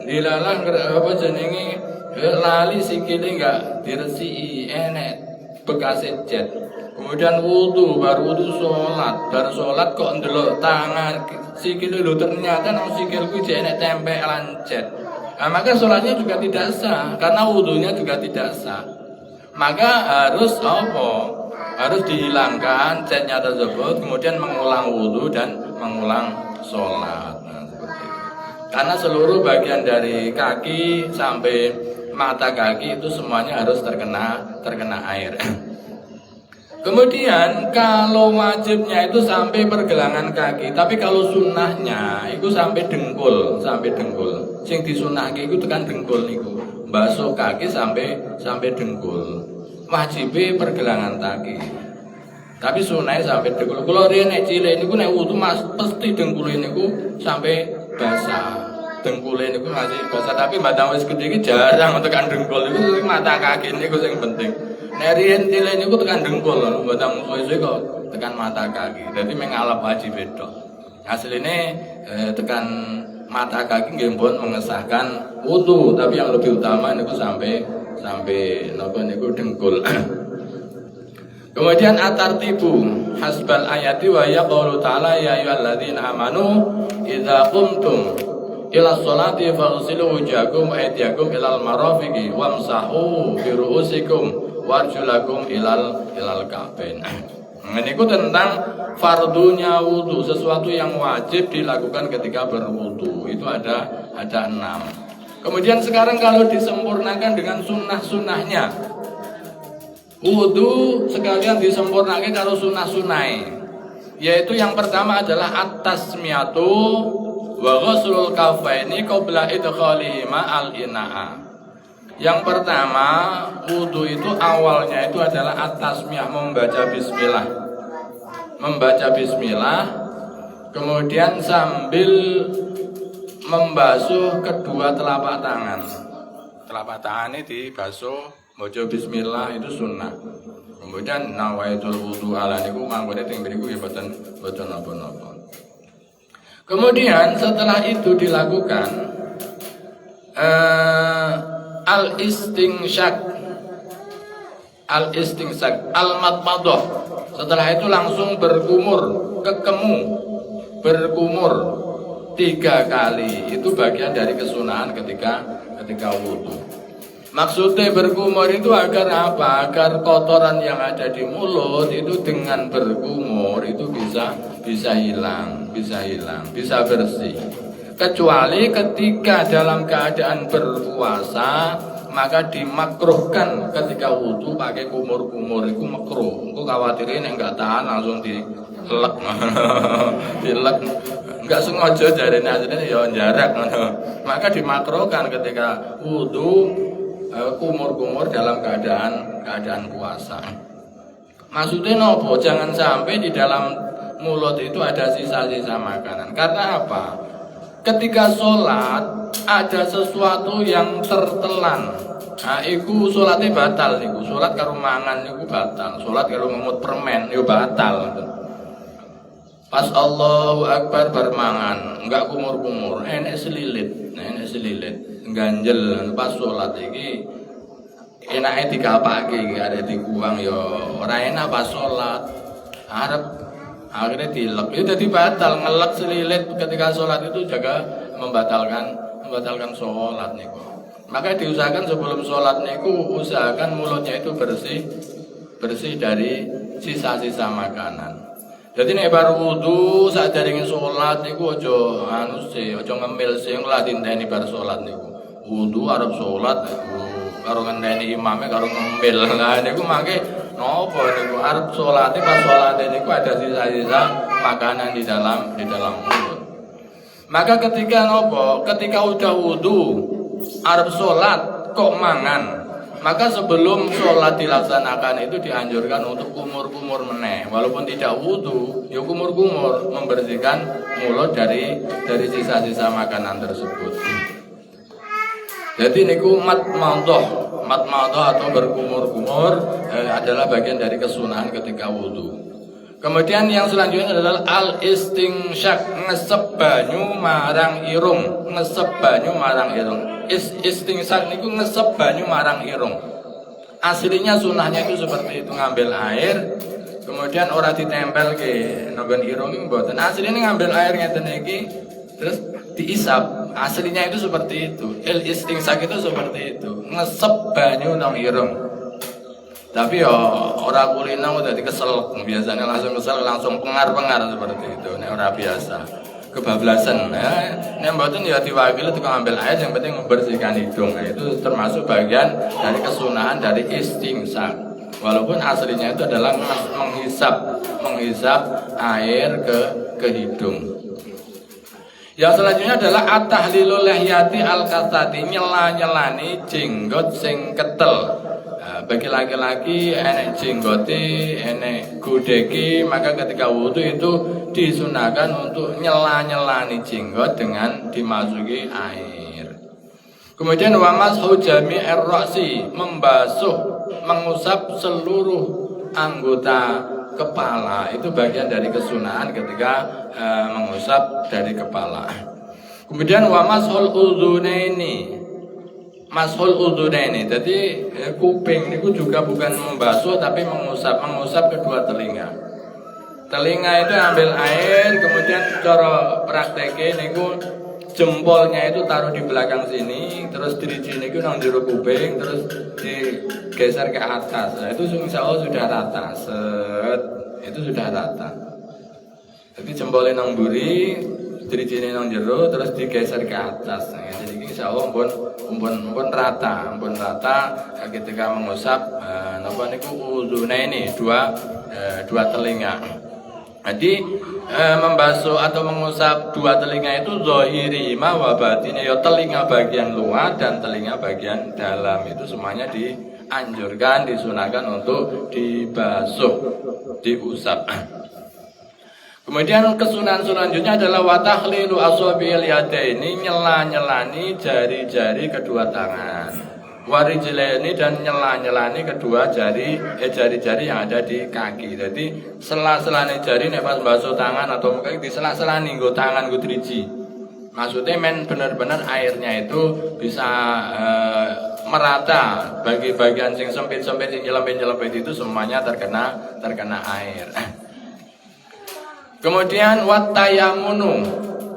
dilalah apa jenenge lali sikile enggak diresiki, enek bekas cet. Kemudian baru wudu sholat kok ndelok tangan sikil lho ternyata nang sikilku jek enek tempelan cet. Nah, maka sholatnya juga tidak sah karena wudunya juga tidak sah. Maka harus harus dihilangkan catnya tersebut, kemudian mengulang wudu dan mengulang sholat. Nah, seperti itu. Karena seluruh bagian dari kaki sampai mata kaki itu semuanya harus terkena air. Kemudian kalau wajibnya itu sampai pergelangan kaki, tapi kalau sunnahnya itu sampai dengkul. Sing disunahke itu tekan dengkul niku. Basuh kaki sampai dengkul. Wajibnya pergelangan kaki. Tapi sunahnya sampai dengkul. Kalau riyen nek cilik niku nek wudu Mas pasti dengkul niku sampai basah. Dengkul niku masih basah, tapi batang wis gede iki jarang tekan dengkul niku, mata kaki niku sing penting. Nerian cilik niku tekan dengkul, batang suwe-suwe kok tekan mata kaki. Dadi mengalap wajib bedok. Asline tekan mata kaki nggih pun mengesahkan wudu, tapi yang lebih utama niku sampai napa niku dengkul. Kemudian atartibu hasbal ayati wa yaqulu ta'ala ya ayyuhalladzina amanu idza qumtum ila sholati faghsilu wujuhakum wa aydiyakum ilal marafiqi wamsahu bi ru'usikum warjulakum ilal ka'bain. Ini tentang fardunya wudu, sesuatu yang wajib dilakukan ketika berwudu. Itu ada 6. Kemudian sekarang kalau disempurnakan dengan sunnah-sunnahnya, wudu sekalian disempurnake karo sunah-sunahe. Yaitu yang pertama adalah at-tasmiyatu wa ghuslul kafaini qabla idkhalihima al-ina'a. Yang pertama, wudu itu awalnya itu adalah at-tasmiyah, membaca bismillah. Membaca bismillah, kemudian sambil membasuh kedua telapak tangan. Telapak tangan ini dibasuh, maca bismillah itu sunnah. Kemudian nawaitul wudu ala niku mangkone teng mriku ya boten napa-napa. Kemudian setelah itu dilakukan al-istinsyak, al-madmadah. Setelah itu langsung berkumur, berkumur 3 kali. Itu bagian dari kesunahan ketika wudu. Maksudnya berkumur itu agar apa? Agar kotoran yang ada di mulut itu dengan berkumur itu bisa hilang, bisa bersih. Kecuali ketika dalam keadaan berpuasa, maka dimakruhkan ketika wudu pakai kumur-kumur itu makruh. Engko khawatirin yang enggak tahan langsung dilek. Dilek. Enggak sengaja jarene asline ya jarak ngono. Maka dimakruhkan ketika wudu kumur-kumur dalam keadaan puasa. Maksudnya nopo? Jangan sampai di dalam mulut itu ada sisa-sisa makanan. Karena apa? Ketika sholat ada sesuatu yang tertelan. Nah, iku sholatnya batal niku. Sholat karo mangan niku batal. Sholat karo ngemut permen niku batal. Pas Allahu Akbar bermangan, enggak kumur-kumur, enek selilit, ganjel pas sholat iki enake dikapake iki arep dikuwang ya ora enak pas sholat. Akhirnya dilek, itu jadi batal, ngelek selilit ketika sholat itu juga membatalkan sholat niku. Maka diusahakan sebelum sholat niku usahakan mulutnya itu bersih dari sisa-sisa makanan. Jadi nek baru wudu saat jaringin sholat niku ojo ngemil sih ngladinteni bar sholat niku. Wudu arep sholat karo ngenteni imame karo ngemil. Lah niku mangke napa niku arep sholate pas sholat niku ada sisa-sisa makanan di dalam mulut. Maka ketika udah wudu arep sholat kok mangan, maka sebelum sholat dilaksanakan itu dianjurkan untuk kumur-kumur meneh. Walaupun tidak wudu, ya kumur-kumur membersihkan mulut dari sisa-sisa makanan tersebut. Jadi niku matmadah atau berkumur-kumur adalah bagian dari kesunahan ketika wudu. Kemudian yang selanjutnya adalah al-istinsyak, ngesep banyu marang irung, Istinsyak niku ngesep banyu marang irung. Aslinya sunahnya itu seperti itu, ngambil air kemudian ora ditempel ke nonggon irung iki mboten. Aslinya ngambil air ngeten iki terus diisap. Aslinya itu seperti itu. Istinsyak itu seperti itu, ngesep banyu nang irung. Tapi ya ora kulino dadi kesel, biasanya langsung pengar-pengar seperti itu. Nek ora biasa kebablasan. Nek mboten ya diwakili tukang ambil air, yang penting membersihkan hidung. Nah, itu termasuk bagian dari kesunahan dari istinsyak. Walaupun aslinya itu adalah menghisap air ke hidung. Yang selanjutnya adalah at-tahlilul lihyati al-kasati, nyelani jenggot sing ketel. Bagi laki-laki enek jenggote, enek gudeki, maka ketika wudu itu disunahkan untuk nyelani jenggot dengan dimasuki air. Kemudian wamashu jami'ir ra'si, mengusap seluruh anggota kepala. Itu bagian dari kesunahan ketika mengusap dari kepala. Kemudian wamashul udzunaini, jadi kuping itu juga bukan membasuh tapi mengusap kedua telinga. Telinga itu ambil air, kemudian cara prakteknya niku jempolnya itu taruh di belakang sini, terus diriji niku nang jero kuping, terus digeser ke atas. Nah, itu insyaallah sudah rata. Itu sudah rata. Jadi jempolnya nang mburi, dirijine nang jero, terus digeser ke atas. Nah, jadi insyaallah pun rata ketika mengusap napa niku uzunaini dua telinga. Jadi membasuh atau mengusap dua telinga itu zahiri wa batini, ya telinga bagian luar dan telinga bagian dalam itu semuanya dianjurkan, disunahkan untuk dibasuh, diusap. Kemudian kesunahan selanjutnya adalah watahlilu asabil yadaini, nyelani jari-jari kedua tangan. Warijlaini, dan nyelani kedua jari-jari yang ada di kaki. Jadi sela-selane jari nek pas basuh tangan atau mungkin di sela-selani nggo tangan nggo driji. Maksudnya benar-benar airnya itu bisa merata bagi bagian sing sempit-sempit, sing nyelempit itu semuanya terkena air. Kemudian watayamunu,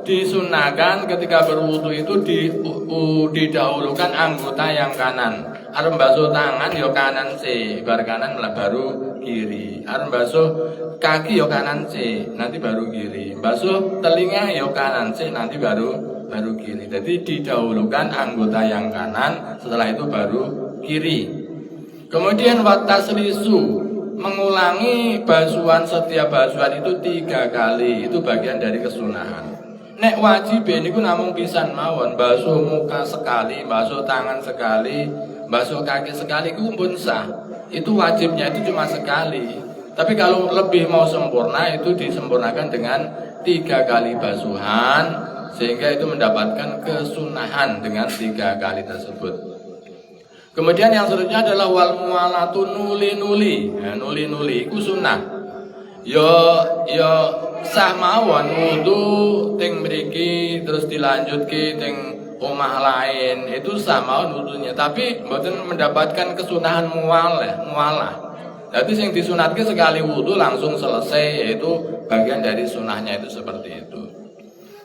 disunahkan ketika berwudu itu didahulukan anggota yang kanan. Arep basuh tangan ya kanan sih, bar kanan baru kiri. Arep basuh kaki ya kanan sih, nanti baru kiri. Basuh telinga ya kanan sih, nanti baru kiri. Jadi didahulukan anggota yang kanan, setelah itu baru kiri. Kemudian wataslisu, mengulangi basuhan, setiap basuhan itu 3 kali, itu bagian dari kesunahan. Nek wajib niku namung pisan mawon, basuh muka sekali, basuh tangan sekali, basuh kaki sekali, itu pun sah. Itu wajibnya itu cuma sekali. Tapi kalau lebih mau sempurna itu disempurnakan dengan 3 kali basuhan, sehingga itu mendapatkan kesunahan dengan 3 kali tersebut. Kemudian yang selanjutnya adalah wal mualatu nuli. Nah, nuli iku sunah. Yo sah mawon wudu ting mriki terus dilanjutke ting omah lain. Itu sah mawon wudunya, tapi mboten mendapatkan kesunahan mualah. Jadi yang disunatke sekali wudu langsung selesai, yaitu bagian dari sunahnya itu seperti itu.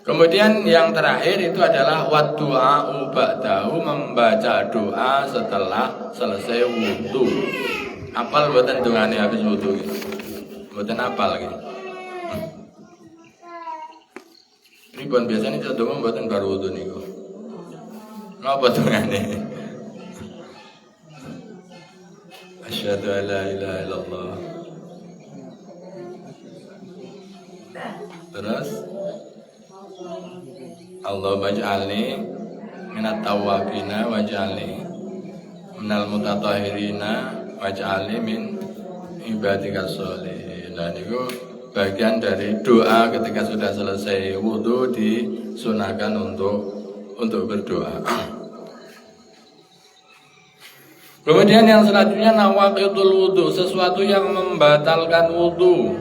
Kemudian yang terakhir itu adalah waddu'a ba'dahu, membaca doa setelah selesai wudu. Apal mboten dongane habis wudu iki? Mboten apal iki. Ini pun biasanya kita donga mboten bar wudu niku. Napa dongane? Asyhadu an la ilaha illallah. Terus Allahumma ij'alni minat tawwabina waj'alni minal mutatahhirina waj'alni min ibadikas sholihin. Dan itu bagian dari doa ketika sudah selesai wudu, disunahkan untuk berdoa. Kemudian yang selanjutnya nawaqidul wudu, sesuatu yang membatalkan wudu.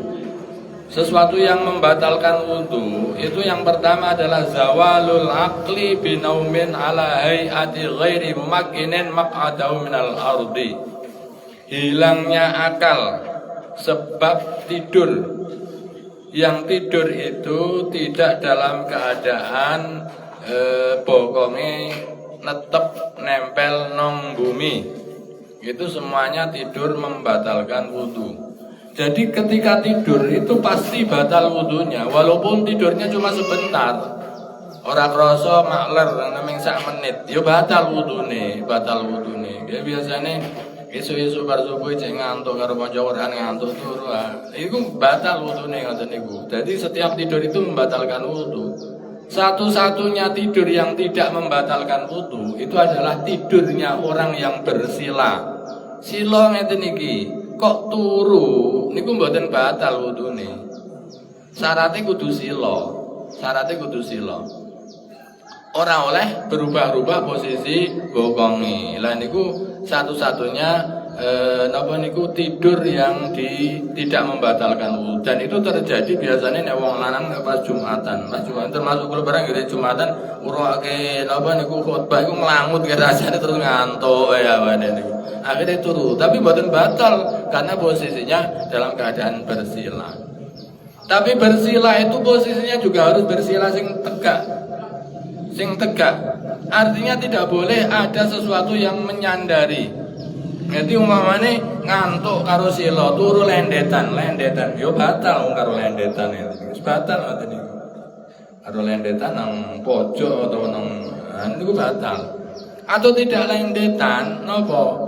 Sesuatu yang membatalkan wudu itu yang pertama adalah zawalul aqli binaumin ala hayati ghairi mumakkinin maq'adahu minal ardi. Hilangnya akal sebab tidur. Yang tidur itu tidak dalam keadaan bokonge netep nempel nong bumi. Itu semuanya tidur membatalkan wudu. Jadi ketika tidur itu pasti batal wudunya, walaupun tidurnya cuma sebentar. Ora krasa makler namung sak menit, ya batal wudune. Ya biasane isu-isu bar subuh cek ngantuk karo kanca Quran ngantuk turu. Iku batal wudune ngoten niku. Jadi setiap tidur itu membatalkan wudu. Satu-satunya tidur yang tidak membatalkan wudu itu adalah tidurnya orang yang bersila. Sila ngeten iki. Kok turu niku mboten batal wudune. Syaratnya kudu sila. Ora oleh berubah-ubah posisi bokonge. Lah niku satu-satunya napa niku tidur yang tidak membatalkan wudu. Dan itu terjadi biasanya nek wong lanang pas Jumatan. Pas Jumatan termasuk kula barang gede Jumatan urake napa niku khotbah iku nglangut ke rasane terus ngantuk ya wene niku. Akhirnya turu, tapi mboten batal karena posisinya dalam keadaan bersila. Tapi bersila itu posisinya juga harus bersila sing tegak. Artinya tidak boleh ada sesuatu yang menyandari. Jadi umpamane ngantuk karo sila, turu lendetan, yo batal karo lendetan itu. Batal ngoten niku. Karo lendetan nang pojok atau nang niku batal. Atau tidak lendetan napa?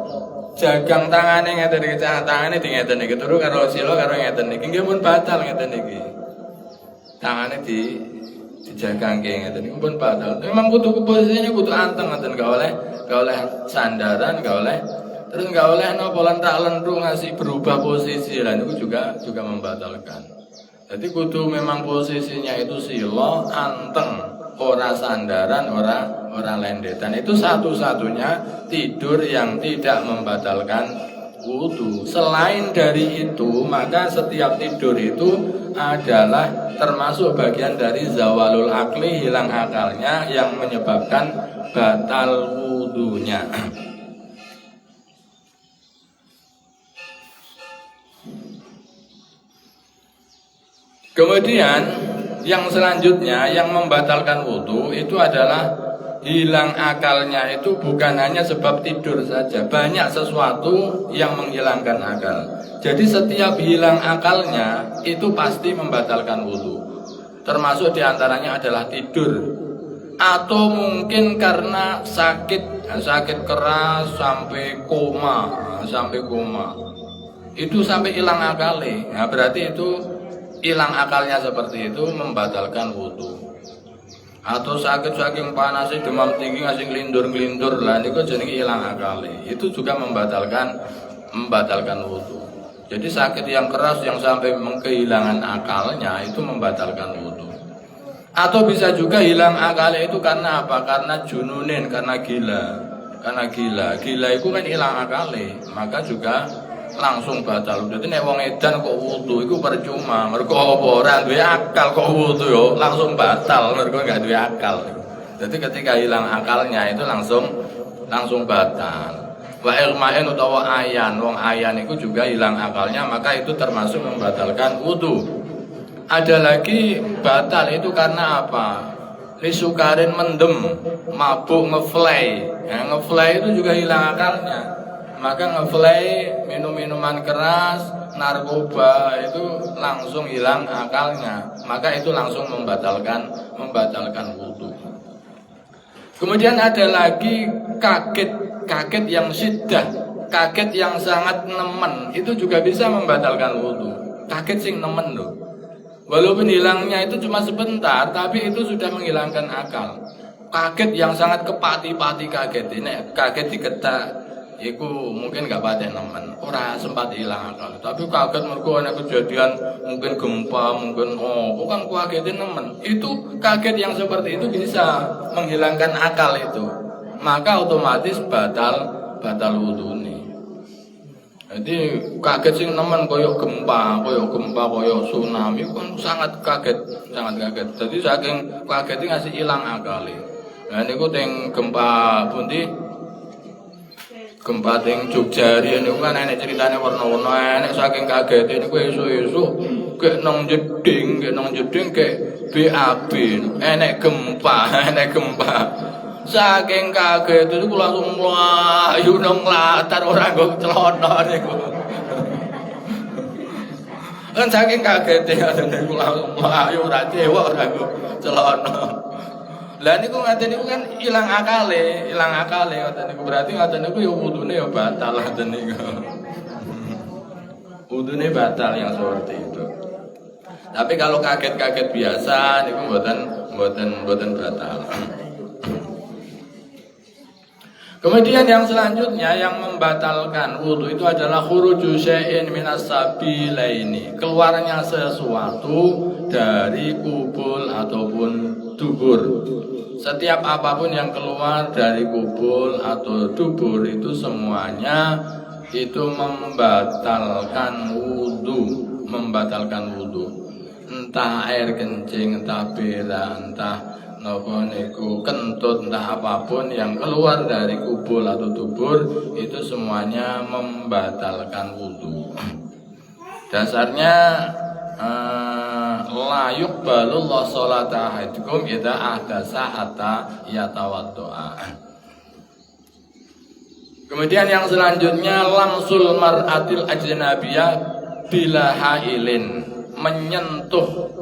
Jagang tangane ngeten iki, tangane di ngeten iki turu karo sila karo ngeten iki nggih pun batal ngeten iki. Tangane dijagangke ngeten iki pun batal. Memang kudu posisinya kudu anteng ngeten gak oleh sandaran, gak oleh terus gak oleh napa lentak-lentruk ngasih berubah posisi lah niku juga membatalkan. Jadi kudu memang posisinya itu sila anteng, ora sandaran, ora lendetan. Itu satu-satunya tidur yang tidak membatalkan wudu. Selain dari itu, maka setiap tidur itu adalah termasuk bagian dari zawalul akli, hilang akalnya yang menyebabkan batal wudunya. Kemudian yang selanjutnya yang membatalkan wudu itu adalah hilang akalnya. Itu bukan hanya sebab tidur saja, banyak sesuatu yang menghilangkan akal. Jadi setiap hilang akalnya itu pasti membatalkan wudu. Termasuk diantaranya adalah tidur, atau mungkin karena sakit keras sampai koma, itu sampai hilang akalnya. Nah, berarti itu hilang akalnya seperti itu membatalkan wudu. Atau sakit saking panas demam tinggi ngasih ngelindur lah niku jenenge hilang akalnya. Itu juga membatalkan wudu. Jadi sakit yang keras yang sampai kehilangan akalnya itu membatalkan wudu. Atau bisa juga hilang akalnya itu karena apa? Karena jununin, karena gila. Gila itu kan hilang akalnya, maka juga langsung batal. Jadi nek wong edan kok wudu iku percuma. Mergo apa ora duwe akal kok wudu yo langsung batal, mergo enggak duwe akal. Jadi ketika hilang akalnya itu langsung batal. Wa irma'in utawa ayan, wong ayan itu juga hilang akalnya, maka itu termasuk membatalkan wudu. Ada lagi batal itu karena apa? Lisukarin mendem, mabuk ngefly. Ya, ngefly itu juga hilang akalnya. Maka ngefly, minum-minuman keras, narkoba itu langsung hilang akalnya. Maka itu langsung membatalkan wudu. Kemudian ada lagi kaget yang syiddah, kaget yang sangat nemen, itu juga bisa membatalkan wudu. Kaget sing nemen loh. Walaupun hilangnya itu cuma sebentar, tapi itu sudah menghilangkan akal. Kaget yang sangat kepati-pati kaget ini, kaget diketak, itu mungkin gak pati nemen, ora sempat hilang akal. Tapi kaget mergo ana kejadian mungkin gempa, mungkin bukan kagetin nemen. Itu kaget yang seperti itu bisa menghilangkan akal itu. Maka otomatis batal wudu nih. Jadi kaget sing nemen koyok gempa, koyok tsunami kan sangat kaget. Jadi saking kaget ini ngasih hilang akal. Nah niku teng gempa pundi? Gempa teng Jogja niku kan enek ceritane warna-warna, enek saking kaget niku esuk-esuk kek nang jeding kek BAB, enek gempa. Saking kaget itu langsung mlayu nang latar ora nggo celana niku. Kan saking kaget niku langsung mlayu ora cewek ora nggo celana. Lah niku ngaten niku kan ilang akale ngaten niku. Berarti ngaten niku ya wudune ya batal ngaten niku. Wudune batal yang seperti itu. Tapi kalau kaget-kaget biasa niku mboten batal. Kemudian yang selanjutnya yang membatalkan wudu itu adalah khuruju syai'in minas sabilaini, keluarnya sesuatu dari kubul ataupun dubur. Setiap apapun yang keluar dari kubul atau dubur itu semuanya itu membatalkan wudu. Entah air kencing, entah berak, entah napa niku kentut, entah apapun yang keluar dari kubul atau dubur itu semuanya membatalkan wudu. Dasarnya la yuqbalullahu sholata ahadikum idza ahdasa hatta yatawaddoa. Kemudian yang selanjutnya lamsul mar'atil ajnabiyah bila hailin, menyentuh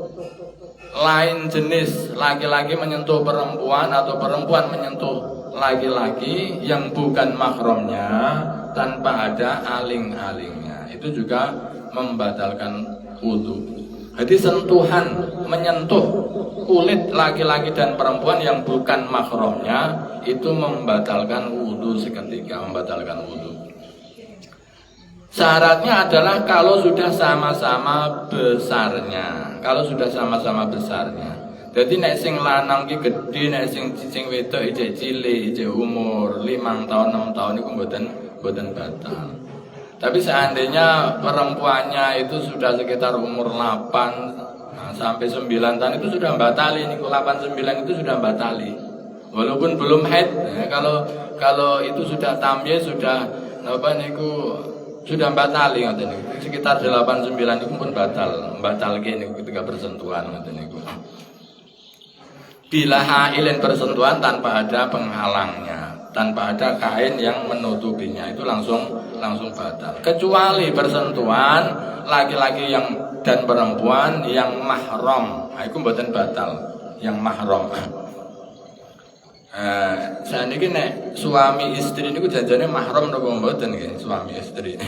lain jenis laki-laki menyentuh perempuan atau perempuan menyentuh laki-laki yang bukan mahramnya tanpa ada aling-alingnya, itu juga membatalkan wudu. Jadi sentuhan menyentuh kulit laki-laki dan perempuan yang bukan mahramnya itu membatalkan wudu seketika, membatalkan wudu. Syaratnya adalah kalau sudah sama-sama besarnya. Kalau sudah sama-sama besarnya. Jadi nek sing lanang ki gedhe, nek sing wedok ijek cilik, ijek umur 5 tahun, 6 tahun iku mboten batal. Tapi seandainya perempuannya itu sudah sekitar umur 8 sampai 9 tahun itu sudah batali, niku 8 9 itu sudah batali. Walaupun belum haid, ya, kalau itu sudah tamyiz, sudah apa niku sudah batali ngoten niku. Sekitar 8 9 itu pun batal gini ketika bersentuhan ngoten niku. Bila hailin bersentuhan tanpa ada penghalangnya, tanpa ada kain yang menutupinya, itu langsung batal. Kecuali bersentuhan laki-laki yang dan perempuan yang mahram, itu mboten batal, yang mahram. Saat ini nek suami istri ini janjane mahram nopo mboten nggih, suami istri.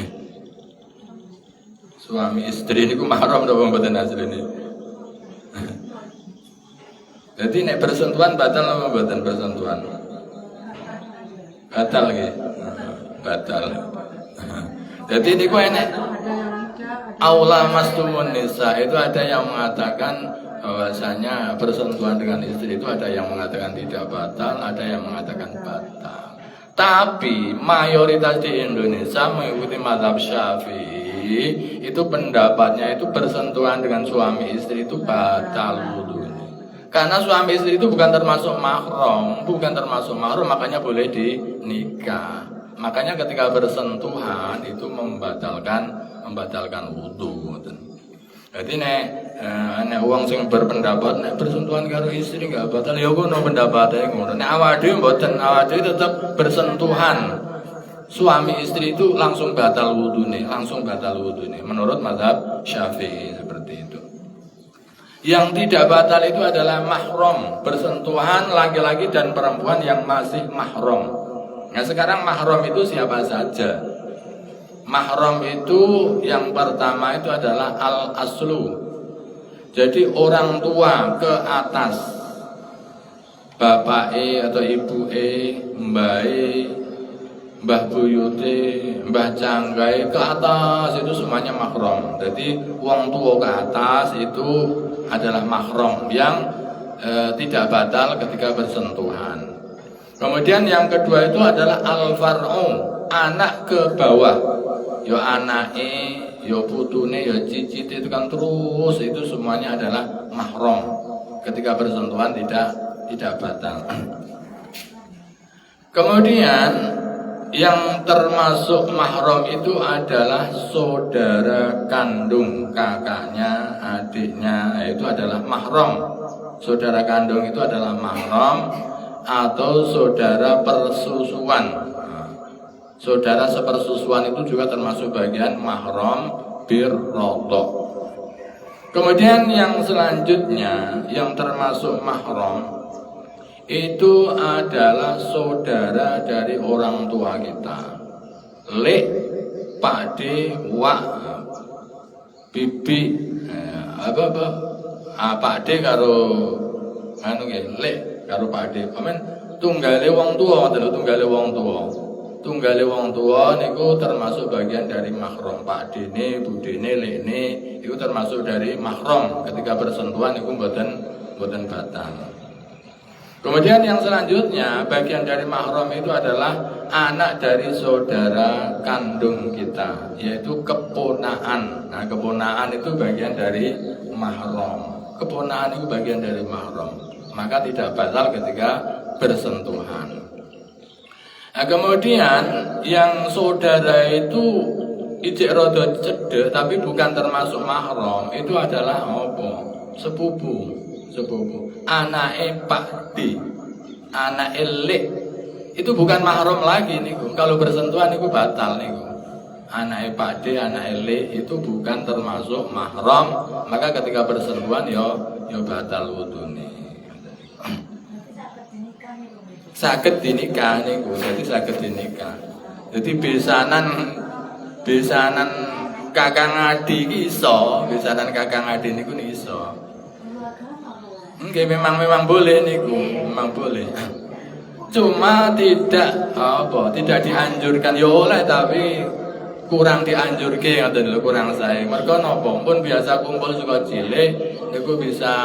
Suami istri ini mahram nopo mboten asline. Jadi nek bersentuhan batal nopo mboten bersentuhan? Batal nggih. Batal. Jadi niku enek aula mastumun nisa, itu ada yang mengatakan bahwasanya bersentuhan dengan istri itu ada yang mengatakan tidak batal, ada yang mengatakan batal. Tapi mayoritas di Indonesia mengikuti mazhab Syafi'i, itu pendapatnya itu bersentuhan dengan suami istri itu batal wudunya. Karena suami istri itu bukan termasuk mahram, makanya boleh dinikah. Makanya ketika bersentuhan itu membatalkan wudu. Jadi nek wong sing berpendapat nek bersentuhan karo istri enggak batal, ya ngono pendapatnya ngono. Nek awake dhewe mboten, awake dhewe tetap bersentuhan. Suami istri itu langsung batal wudune menurut mazhab Syafi'i seperti itu. Yang tidak batal itu adalah mahram, bersentuhan laki-laki dan perempuan yang masih mahram. Nah sekarang mahram itu siapa saja? Mahram itu yang pertama itu adalah al-aslu. Jadi orang tua ke atas, bapak atau ibu mbah buyute, mbah canggai ke atas itu semuanya mahram. Jadi wong tua ke atas itu adalah mahram yang tidak batal ketika bersentuhan. Kemudian yang kedua itu adalah al-far'u, anak ke bawah. Yo anake, yo putune, yo cicite itu kan terus itu semuanya adalah mahram. Ketika bersentuhan tidak batal. Kemudian yang termasuk mahram itu adalah saudara kandung, kakaknya, adiknya, itu adalah mahram. Saudara kandung itu adalah mahram atau saudara persusuan. Saudara sepersusuan itu juga termasuk bagian mahram birrodok. Kemudian yang selanjutnya yang termasuk mahram itu adalah saudara dari orang tua kita. Lek, pakde, wak, bibi, pakde karo anu nggih, lek karo pakde. Amen. Tunggale wong tua, Tunggale wong tua niku termasuk bagian dari mahram. Pakdene, budene, lekne itu termasuk dari mahram. Ketika bersentuhan niku mboten batal. Kemudian yang selanjutnya bagian dari mahram itu adalah anak dari saudara kandung kita, yaitu keponaan. Nah, keponaan itu bagian dari mahram. Keponaan itu bagian dari mahram. Maka tidak batal ketika bersentuhan. Nah, kemudian yang saudara itu ijek rada cedek tapi bukan termasuk mahram, itu adalah apa? Sepupu. Anake pakde, anake lek. Itu bukan mahram lagi niku. Kalau bersentuhan niku batal niku. Anake pakde, anake lek itu bukan termasuk mahram, maka ketika bersentuhan ya ya batal wudune. Saged dinikah niku, dadi saged dinikah. Jadi besanan Kakang Adi iki iso, besanan Kakang Adi niku iso. Nggih memang boleh niku, memang boleh. Cuma tidak dianjurkan ya oleh tapi kurang dianjurke ngoten lho, kurang sae. Mergo napa pun biasa kumpul saka cilik niku bisa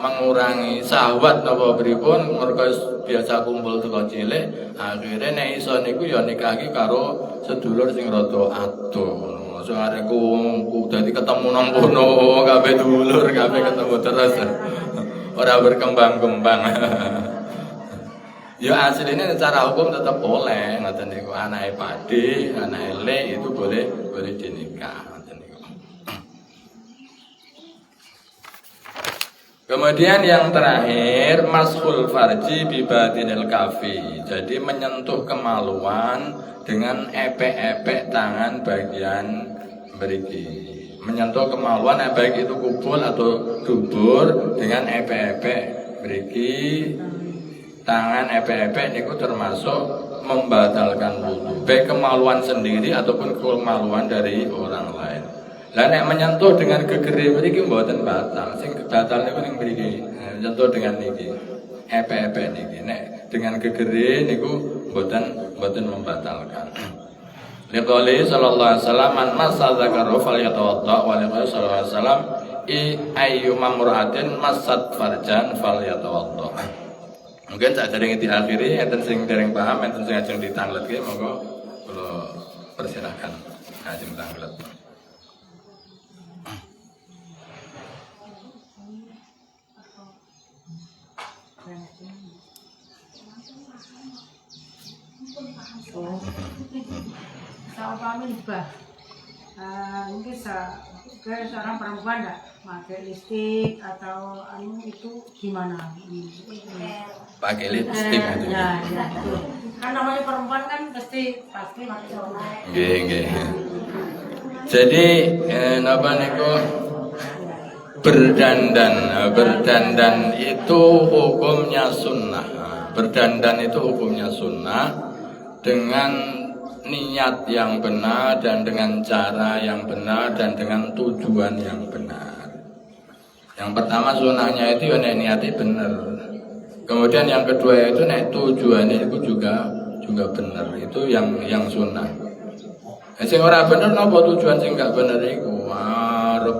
mengurangi syahwat napa pripun, mergo biasa kumpul saka cilik akhire nek iso niku ya nikahi karo sedulur sing rada adoh. Sing areku dadi ketemu nang kono kabeh dulur kabeh ketemu terus. Ora berkembang-kembang. Ya aslinya secara hukum tetap boleh, ngoten niku anake padi, anake le itu boleh dinikah, ngoten niku. Kemudian yang terakhir mashul farji bi batinil kafi. Jadi menyentuh kemaluan dengan epek-epek tangan bagian mriki. Menyentuh kemaluan baik itu kubul atau dubur dengan epek-epek mriki. Tangan epek-epek niku termasuk membatalkan wudu, baik kemaluan sendiri ataupun kemaluan dari orang lain. Lah nek menyentuh dengan gegere mriki mboten batal. Sing batal niku ning mriki. Menyentuh dengan niki. Epek-epek niki. Nek dengan gegere niku mboten membatalkan. Liqauli sallallahu alaihi wasallam man massa dzakara falyatawadda wa liqauli sallallahu alaihi wasallam ayyuma mur'atin massat farjan falyatawadda. Mungkin sak dereng diakhiri enten sing dereng paham enten sing ajeng ditangletke monggo kula persilahkan ajeng tanglet. Pahami bah, mungkin seorang perempuan enggak pakai lipstik atau itu gimana? Pakai lipstik itu. Ya. Kan namanya perempuan kan pasti pakai Nggih. Jadi napa niku berdandan itu hukumnya sunnah. Berdandan itu hukumnya sunnah dengan niat yang benar dan dengan cara yang benar dan dengan tujuan yang benar. Yang pertama sunnahnya itu ya nek niatnya benar. Kemudian yang kedua itu nek tujuannya itu juga benar. Itu yang sunnah. Sing ora bener napa tujuan sing gak bener iku arep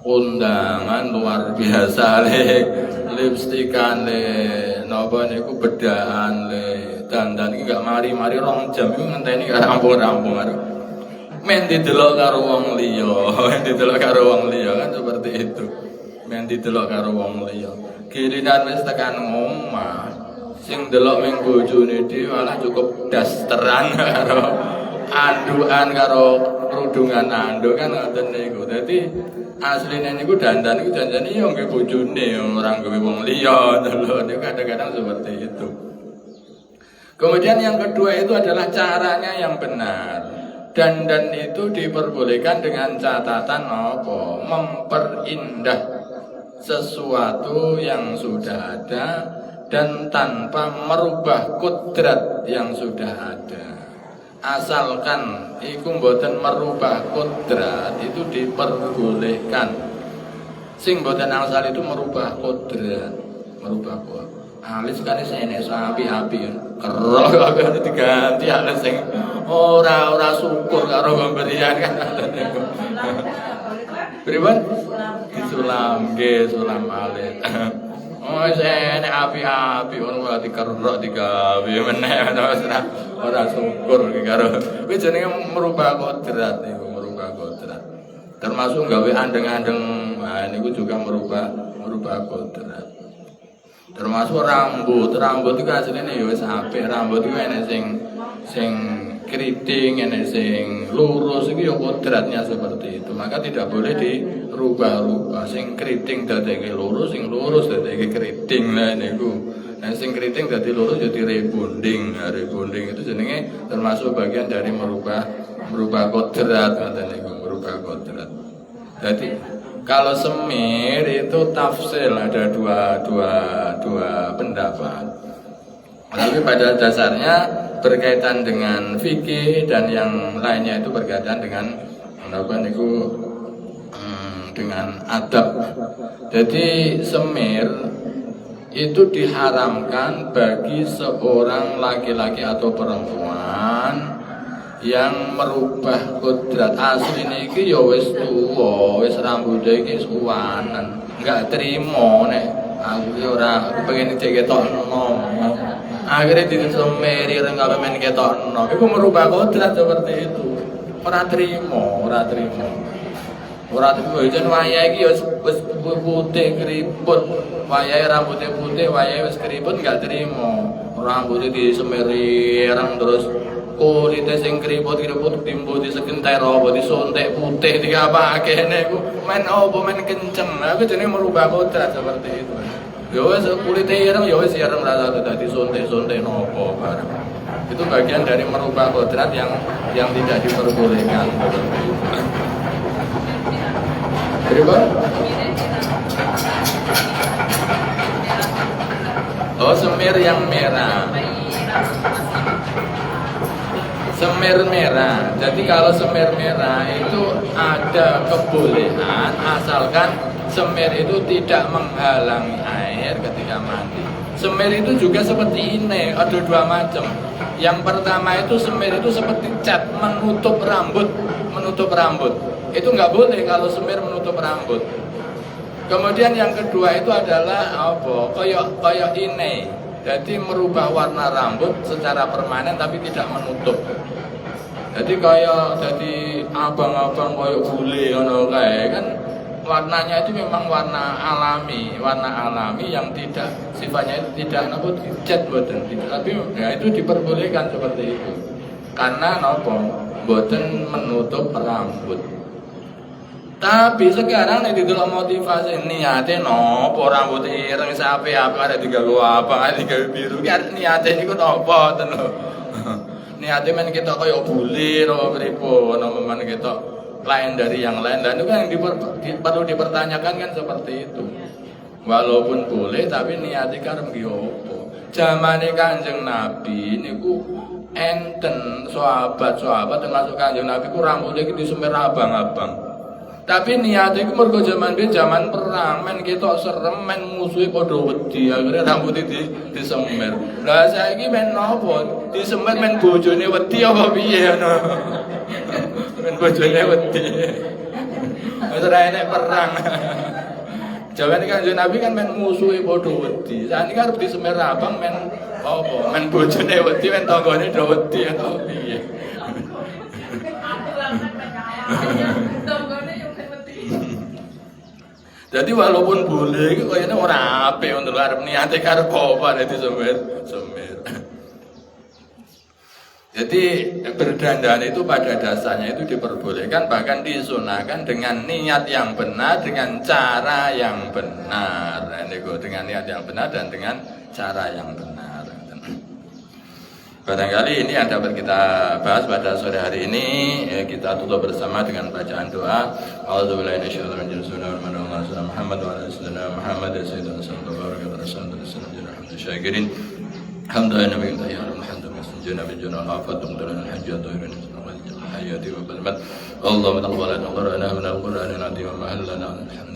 undangan luar biasa lipstikan napa niku bedahan dandan iki gak mari-mari 2 jam iku ngenteni rampung-rampung karo men didelok karo wong liya kan seperti itu. Men didelok karo wong liya. Giliran wis tekan omah sing delok ming bojone dhewe malah cukup dasteran karo andukan karo kerudungan anduk kan ngoten niku. Dadi asline niku dandan niku janjane yo nggih bojone ora nggawe wong liya lho. Niku kadang-kadang seperti itu. Kemudian yang kedua itu adalah caranya yang benar. Dandan itu diperbolehkan dengan catatan apa? Memperindah sesuatu yang sudah ada dan tanpa merubah kodrat yang sudah ada. Asalkan iku mboten merubah kodrat itu diperbolehkan. Sing mboten asal itu merubah kodrat, merubah kodrat. Alis kan enek api-api kerok kok diganti alis sing ora syukur karo pemberian kan. Pripun? Disulam nggih, sulam alit. Oh, enek api-api ono ora dikerok digawe meneh ora syukur iki karo. Kuwi jenenge merubah kodrat niku, merubah kodrat. Termasuk gawe andeng-andeng, nah niku juga merubah kodrat. Termasuk rambut itu aslinya ya wis apik. Rambut itu enek sing keriting, enek sing lurus iki ya kodratnya seperti itu. Maka tidak boleh dirubah-rubah. Sing keriting dadeke lurus, sing lurus dadeke keriting lah niku. Nah sing keriting dadi lurus jadi rebonding. Nah, rebonding itu jenenge termasuk bagian dari merubah kodrat ngoten niku, merubah kodrat. Jadi Kalau semir itu tafsir, ada dua pendapat. Tapi pada dasarnya berkaitan dengan fikih dan yang lainnya itu berkaitan dengan dengan adab. Jadi semir itu diharamkan bagi seorang laki-laki atau perempuan yang merubah kodrat asli niki ya wis tuwa, wis rambutnya iki suwanen, enggak terima nek aku pengen diketokno. Akhirnya disemiri renggawe men ketokno. Iku merubah kodrat seperti itu. Ora terima. Ora terima jan wayahe iki wis putih keriput. Wayahe rambutnya putih, wayahe wis keriput enggak terima. Rambutnya disemiri ireng terus kulite sing keriput-keriput timbu disekentero apa disontek putih diapake niku men opo men kenceng. Aku jenenge merubah kodrat seperti itu. Ya wis kulite ireng ya wis ireng ra dadi sontek-sontek nopo bareng. Itu bagian dari merubah kodrat yang tidak diperbolehkan. Berapa? Oh, semir yang merah. Semir merah. Jadi kalau semir merah itu ada kebolehan asalkan semir itu tidak menghalangi air ketika mandi. Semir itu juga seperti ini, ada dua macam. Yang pertama itu semir itu seperti cat menutup rambut. Itu nggak boleh kalau semir menutup rambut. Kemudian yang kedua itu adalah apa? Koyok ini. Jadi merubah warna rambut secara permanen tapi tidak menutup. Jadi jadi abang-abang koyok bule ngono kae kan warnanya itu memang warna alami yang tidak sifatnya itu tidak cat boten. Tapi ya itu diperbolehkan seperti itu. Karena boten menutup rambut. Tapi sekarang nek didelok motivasi niate nopo rambut ireng sampe apa ada digawe apa ada digawe biru ki niate niku nopo ten lho. Niate men kita koyo bule nopo pripo nopo men kita lain dari yang lain dan itu kan yang perlu dipertanyakan kan seperti itu. Walaupun boleh tapi niate karep ki opo. Zamane Kanjeng Nabi niku enten sahabat-sahabat termasuk Kanjeng Nabi ku rambutnya iki disemir abang-abang. Tapi niatnya itu mergo zaman perang, men ketok serem, men musuhe padha wedi, akhire rambutnya disemir. Lah saiki men nopo? Disemir men bojone wedi apa piye ngono. Men bojone wedi. Wis ora enek perang. Jaman Kanjeng Nabi kan men musuhe padha wedi. Saiki arep disemir abang men apa? Men bojone wedi, men tanggane do wedi apa piye. Jadi walaupun boleh, kayaknya orang apa untuk arep niate karep apa nek semir. Jadi berdandan itu pada dasarnya itu diperbolehkan bahkan disunahkan dengan niat yang benar dengan cara yang benar. Dengan niat yang benar dan dengan cara yang benar. Barangkali ini yang dapat kita bahas pada sore hari ini. Kita tutup bersama dengan bacaan doa. A'udzubillahi minasyaitonir rajim. Bismillahirrahmanirrahim. Muhammad wa ala sayyidina Muhammad sayyidina sallallahu alaihi wasallam. Syakirin. Alhamdulillah nabi kita ya Muhammad masjidna bil junah afatum dalan hajjatu irin hayati wa balmat. Allahumma taqabbal qur'ana min al-Qur'an al-azim wa mahallana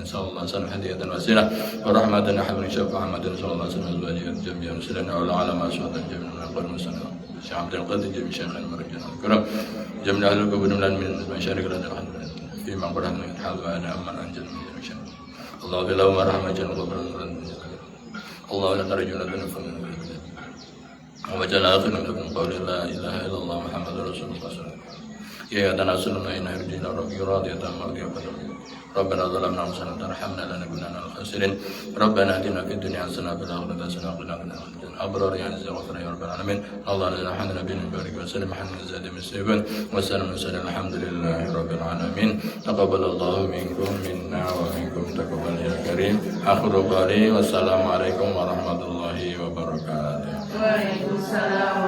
sallallahu alaihi wasallam hadiyatan wasilah wa rahmatan hamdan syafa Muhammadin sallallahu alaihi wasallam wajib jami'an sallallahu alaihi wa sallam jami'an al-qur'an musalla Syekh Abdul Qadir jami' Syekh al-Marjan al-Karam jami'an ahlul qubur min masyarikh al-ardi fi maqbarah min hadwa ana amman anjal min syarr Allahumma rahmatan wa barakatan Allahumma tarjuna dunfun وجل آخرنا من قول لا إله إلا الله محمد رسول الله صلى الله عليه وسلم يا تناسلنا إن رجينا ربي راضية مرضية ربنا ظلمنا أنفسنا ترحمنا لنكونن من الخاسرين ربنا آتنا في الدنيا حسنة وفي الآخرة حسنة وقنا عذاب النار أبرار يا عز وغفر يا رب العالمين اللهم صل على نبينا بارك وسلم محمد زاد من سيبا وسلم وسلم الحمد لله رب العالمين تقبل الله منكم منا ومنكم تقبل يا كريم آخر قولي والسلام عليكم ورحمة الله وبركاته. Waalaikumsalam.